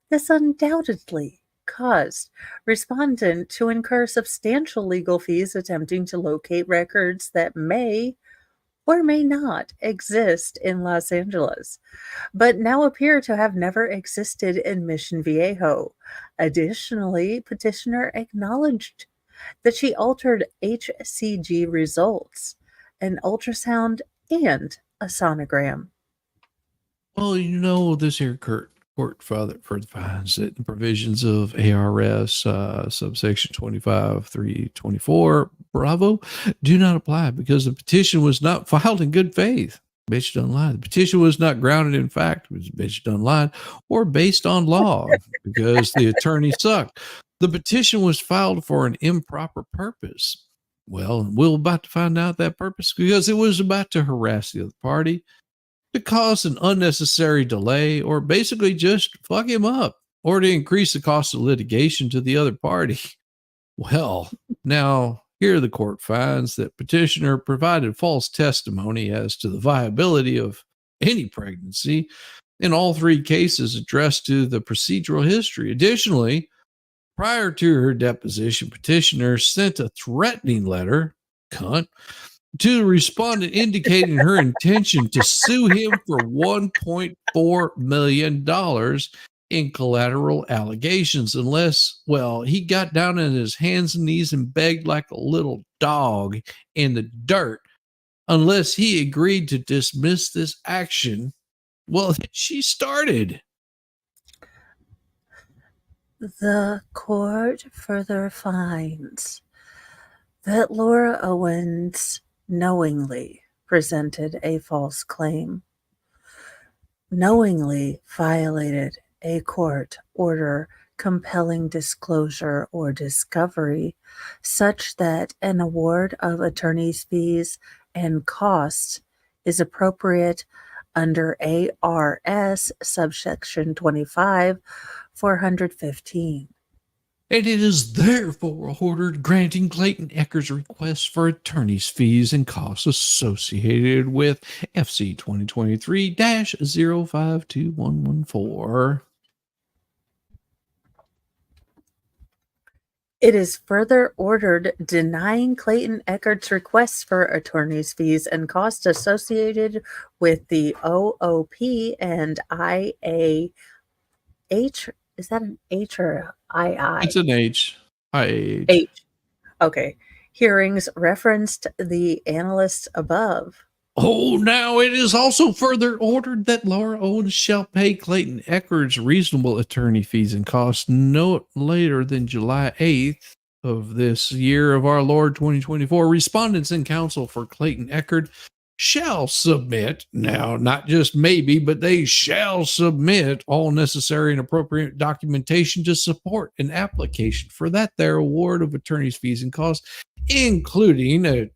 This undoubtedly caused respondent to incur substantial legal fees attempting to locate records that may or may not exist in Los Angeles, but now appear to have never existed in Mission Viejo. Additionally, petitioner acknowledged that she altered HCG results, an ultrasound, and a sonogram. Well, this here court further finds that the provisions of ARS subsection 25.324 Bravo do not apply because the petition was not filed in good faith. Bitch done lied. The petition was not grounded in fact. It was bitch done lied or based on law because the attorney sucked. The petition was filed for an improper purpose. Well, we're about to find out that purpose because it was about to harass the other party, to cause an unnecessary delay, or basically just fuck him up, or to increase the cost of litigation to the other party. Well, now here the court finds that petitioner provided false testimony as to the viability of any pregnancy in all three cases addressed to the procedural history. Additionally, prior to her deposition, petitioner sent a threatening letter, cunt, to the respondent indicating her intention to sue him for $1.4 million in collateral allegations unless, well, he got down on his hands and knees and begged like a little dog in the dirt, unless he agreed to dismiss this action. Well, she started. The court further finds that Laura Owens knowingly presented a false claim, knowingly violated a court order compelling disclosure or discovery, such that an award of attorney's fees and costs is appropriate under ARS subsection 25, 415. and it is therefore ordered granting Clayton Echard's request for attorney's fees and costs associated with FC 2023-052114. It is further ordered denying Clayton Echard's requests for attorney's fees and costs associated with the OOP and IAH. Is that an H or II? It's an H. H. Okay. Hearings referenced the analysts above. Oh, now it is also further ordered that Laura Owens shall pay Clayton Echard's reasonable attorney fees and costs no later than July 8th of this year of our Lord 2024. Respondents and counsel for Clayton Echard shall submit, now not just maybe, but they shall submit all necessary and appropriate documentation to support an application for that their award of attorney's fees and costs, including a,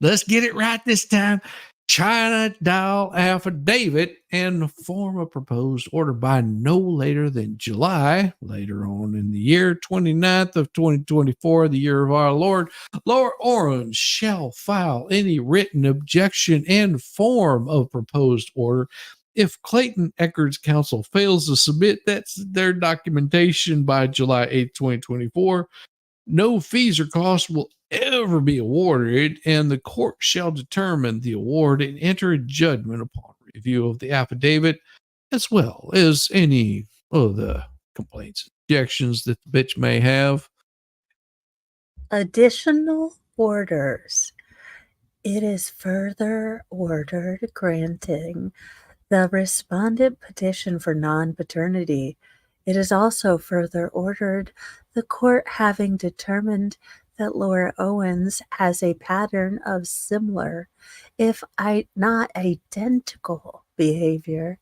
let's get it right this time, China Doll affidavit and form a proposed order by no later than July, later on in the year 29th of 2024, the year of our Lord. Laura Owens shall file any written objection and form of proposed order. If Clayton Echard's counsel fails to submit their documentation by July 8th, 2024, no fees or costs will ever be awarded, and the court shall determine the award and enter a judgment upon review of the affidavit, as well as any of the complaints and objections that the bitch may have. Additional orders. It is further ordered granting the respondent petition for non-paternity. It is also further ordered the court having determined that Laura Owens has a pattern of similar, if not identical, behavior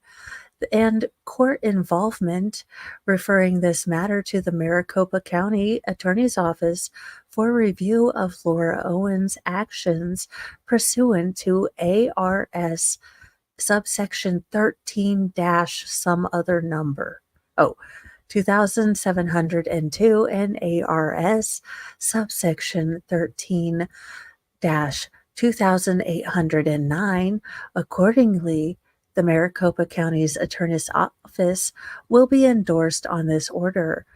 and court involvement, referring this matter to the Maricopa County Attorney's Office for review of Laura Owens' actions pursuant to ARS subsection 13 - some other number. 2702 and ARS subsection 13 - 2809. Accordingly, the Maricopa County's Attorney's Office will be endorsed on this order.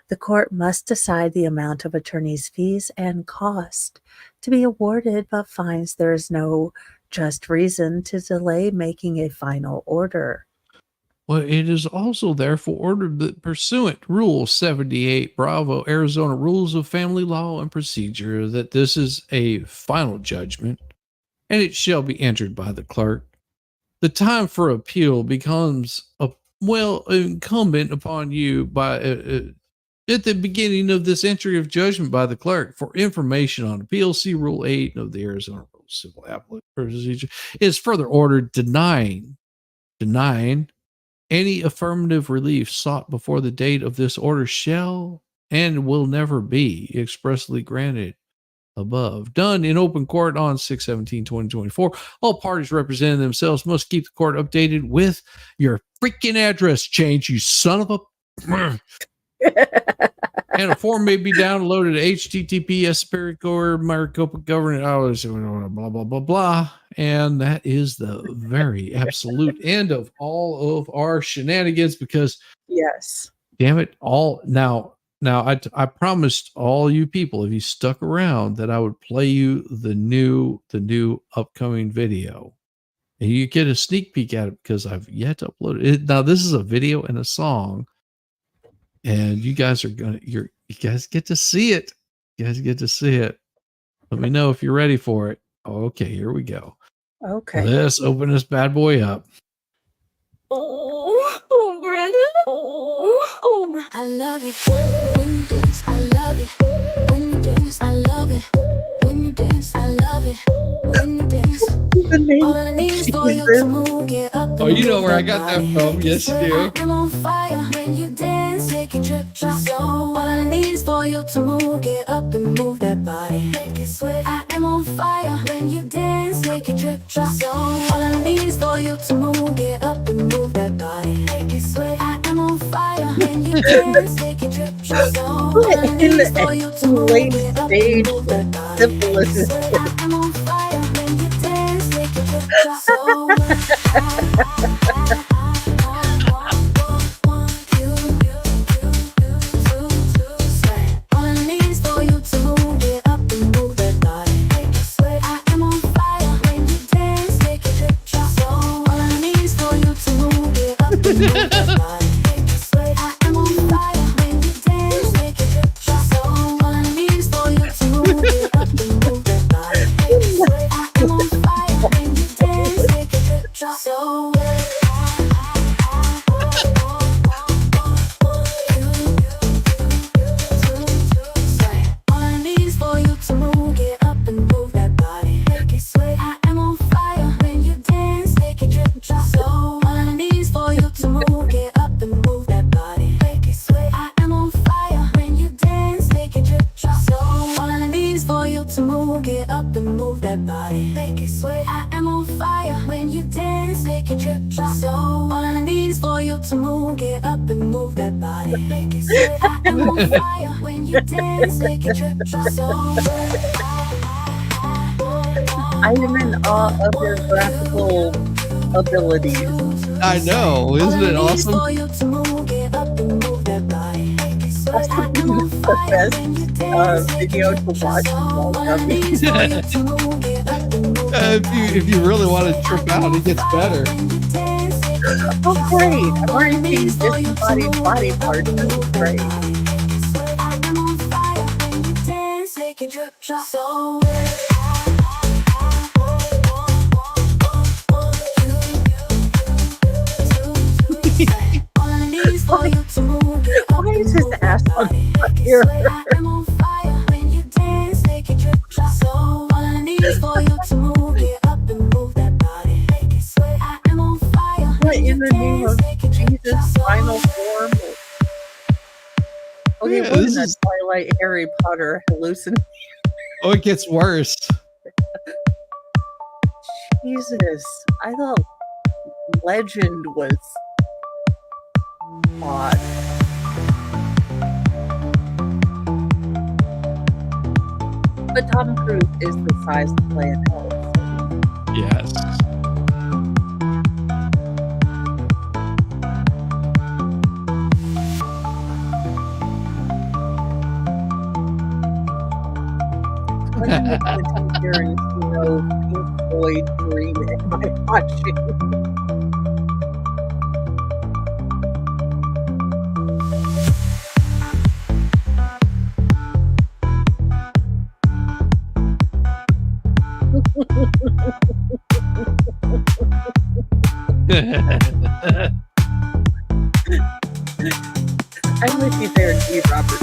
The court must decide the amount of attorney's fees and cost to be awarded, but finds there is no just reason to delay making a final order. Well, it is also therefore ordered that pursuant Rule 78 Bravo Arizona Rules of Family Law and Procedure, that this is a final judgment and it shall be entered by the clerk. The time for appeal becomes incumbent upon you by at the beginning of this entry of judgment by the clerk. For information on appeal, see Rule 8 of the Arizona Rules of Civil Appellate Procedure. It is further ordered denying any affirmative relief sought before the date of this order shall and will never be expressly granted above. Done in open court on 6/17/2024. All parties representing themselves must keep the court updated with your freaking address change, you son of a... And a form may be downloaded at https Maricopa Government blah blah blah blah. And that is the very absolute end of all of our shenanigans, because Yes. damn it, I promised all you people, if you stuck around, that I would play you the new upcoming video. And you get a sneak peek at it because I've yet to upload it. Now this is a video and a song. And you guys you guys get to see it. You guys get to see it. Let me know if you're ready for it. Okay, here we go. Okay. Let's open this bad boy up. Oh, Brandon. Oh, I love it. When you dance, I love it. When you dance, I love it. When you dance, I love it. When you dance, all I need is for you to move, get up. Oh, you know where I got that from. Yes, you do. I'm on fire when you dance. dance, make it drip, drop. So all I need is for you to move, get up and move that body, make it sweat. I am on fire when you dance, make it drip, drop. So all I need is for you to move, get up and move that body, make it sweat. I am on fire when you dance, make it drip, drop. So all I need is for you to move, get up and move that body, make it sweat. I am on fire when you dance, make it drip, drop. So I am in awe of your graphical abilities. I know, isn't it awesome? That's the best video to watch. If you really want to trip out, it gets better. Oh great! I've already seen disembodied body parts. That's great. Why is his ass on fire? What in the name of Jesus' final form? Okay, Yeah, what this in the is- Twilight Harry Potter hallucination? Oh, it gets worse. Jesus, I thought Legend was odd. But Tom Cruise is the size to play an elf. Yes. What am I going to take here and Pink Floyd Dream am I watching? I'm with you there, G. Robert.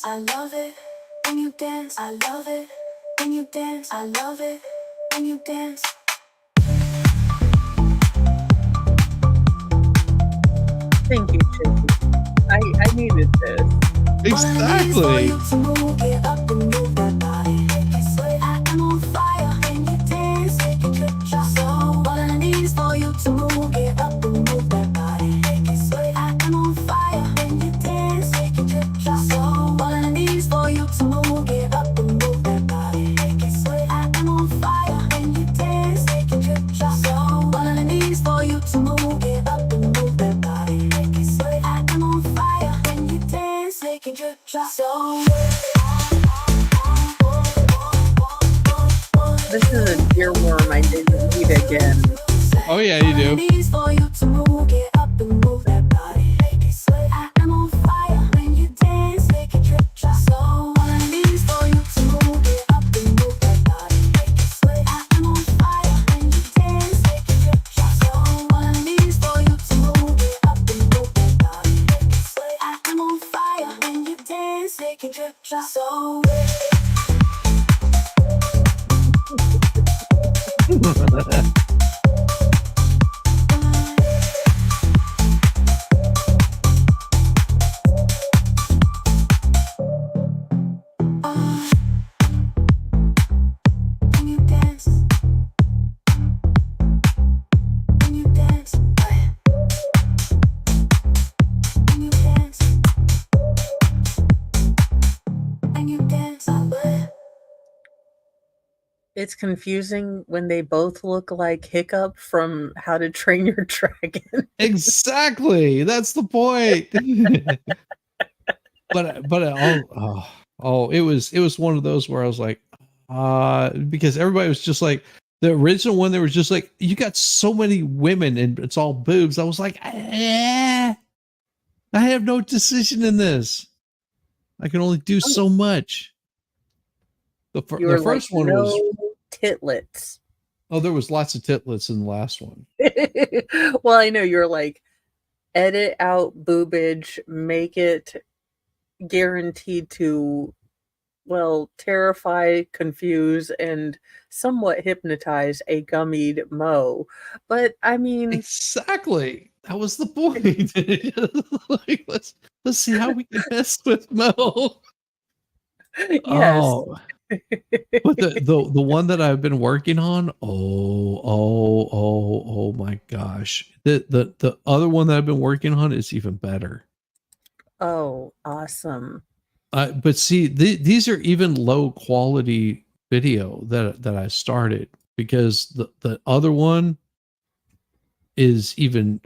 I love it when you dance. I love it when you dance. I love it when you dance. Thank you, Chicky. I needed this. Exactly. This is a earworm I didn't need again. Oh yeah, you do. It's confusing when they both look like Hiccup from How to Train Your Dragon. Exactly. That's the point. It was one of those where I was like, because everybody was just like the original one. There was just like, you got so many women and it's all boobs. I was like, I have no decision in this. I can only do so much. You were The first like, one no was, titlets. oh, there was lots of titlets in the last one. Well, I know you're like, edit out boobage, make it guaranteed to, well, terrify, confuse, and somewhat hypnotize a gummied Mo. But I mean, Exactly. That was the point. Like, let's see how we can mess with Mo. yes. Oh, but the one that I've been working on, oh my gosh. The other one that I've been working on is even better. Oh, awesome. But see, these are even low quality video that I started, because the other one is even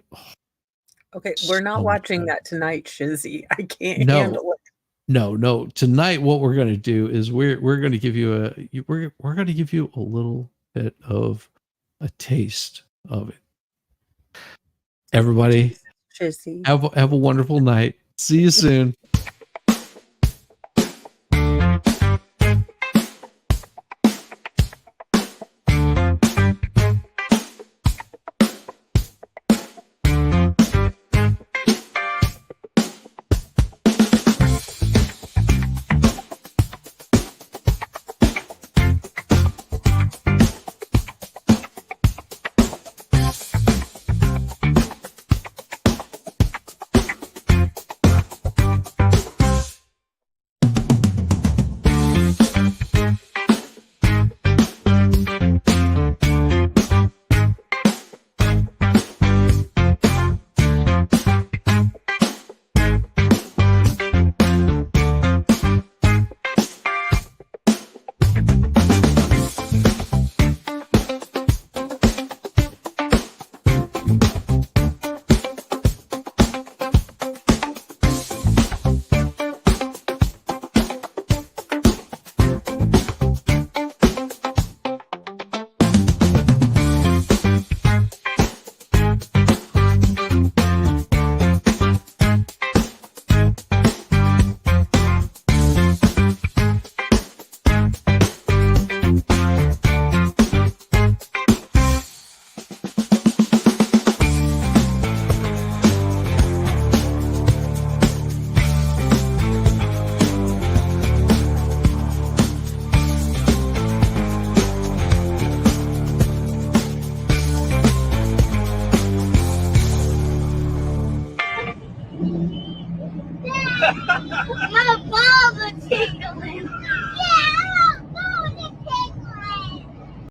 Okay, we're not so much watching better. that tonight, Shizzy. I can't No, handle it. no. Tonight, what we're going to do is we're going to give you we're going to give you a little bit of a taste of it. Everybody, Shizzy. have a wonderful night. See you soon.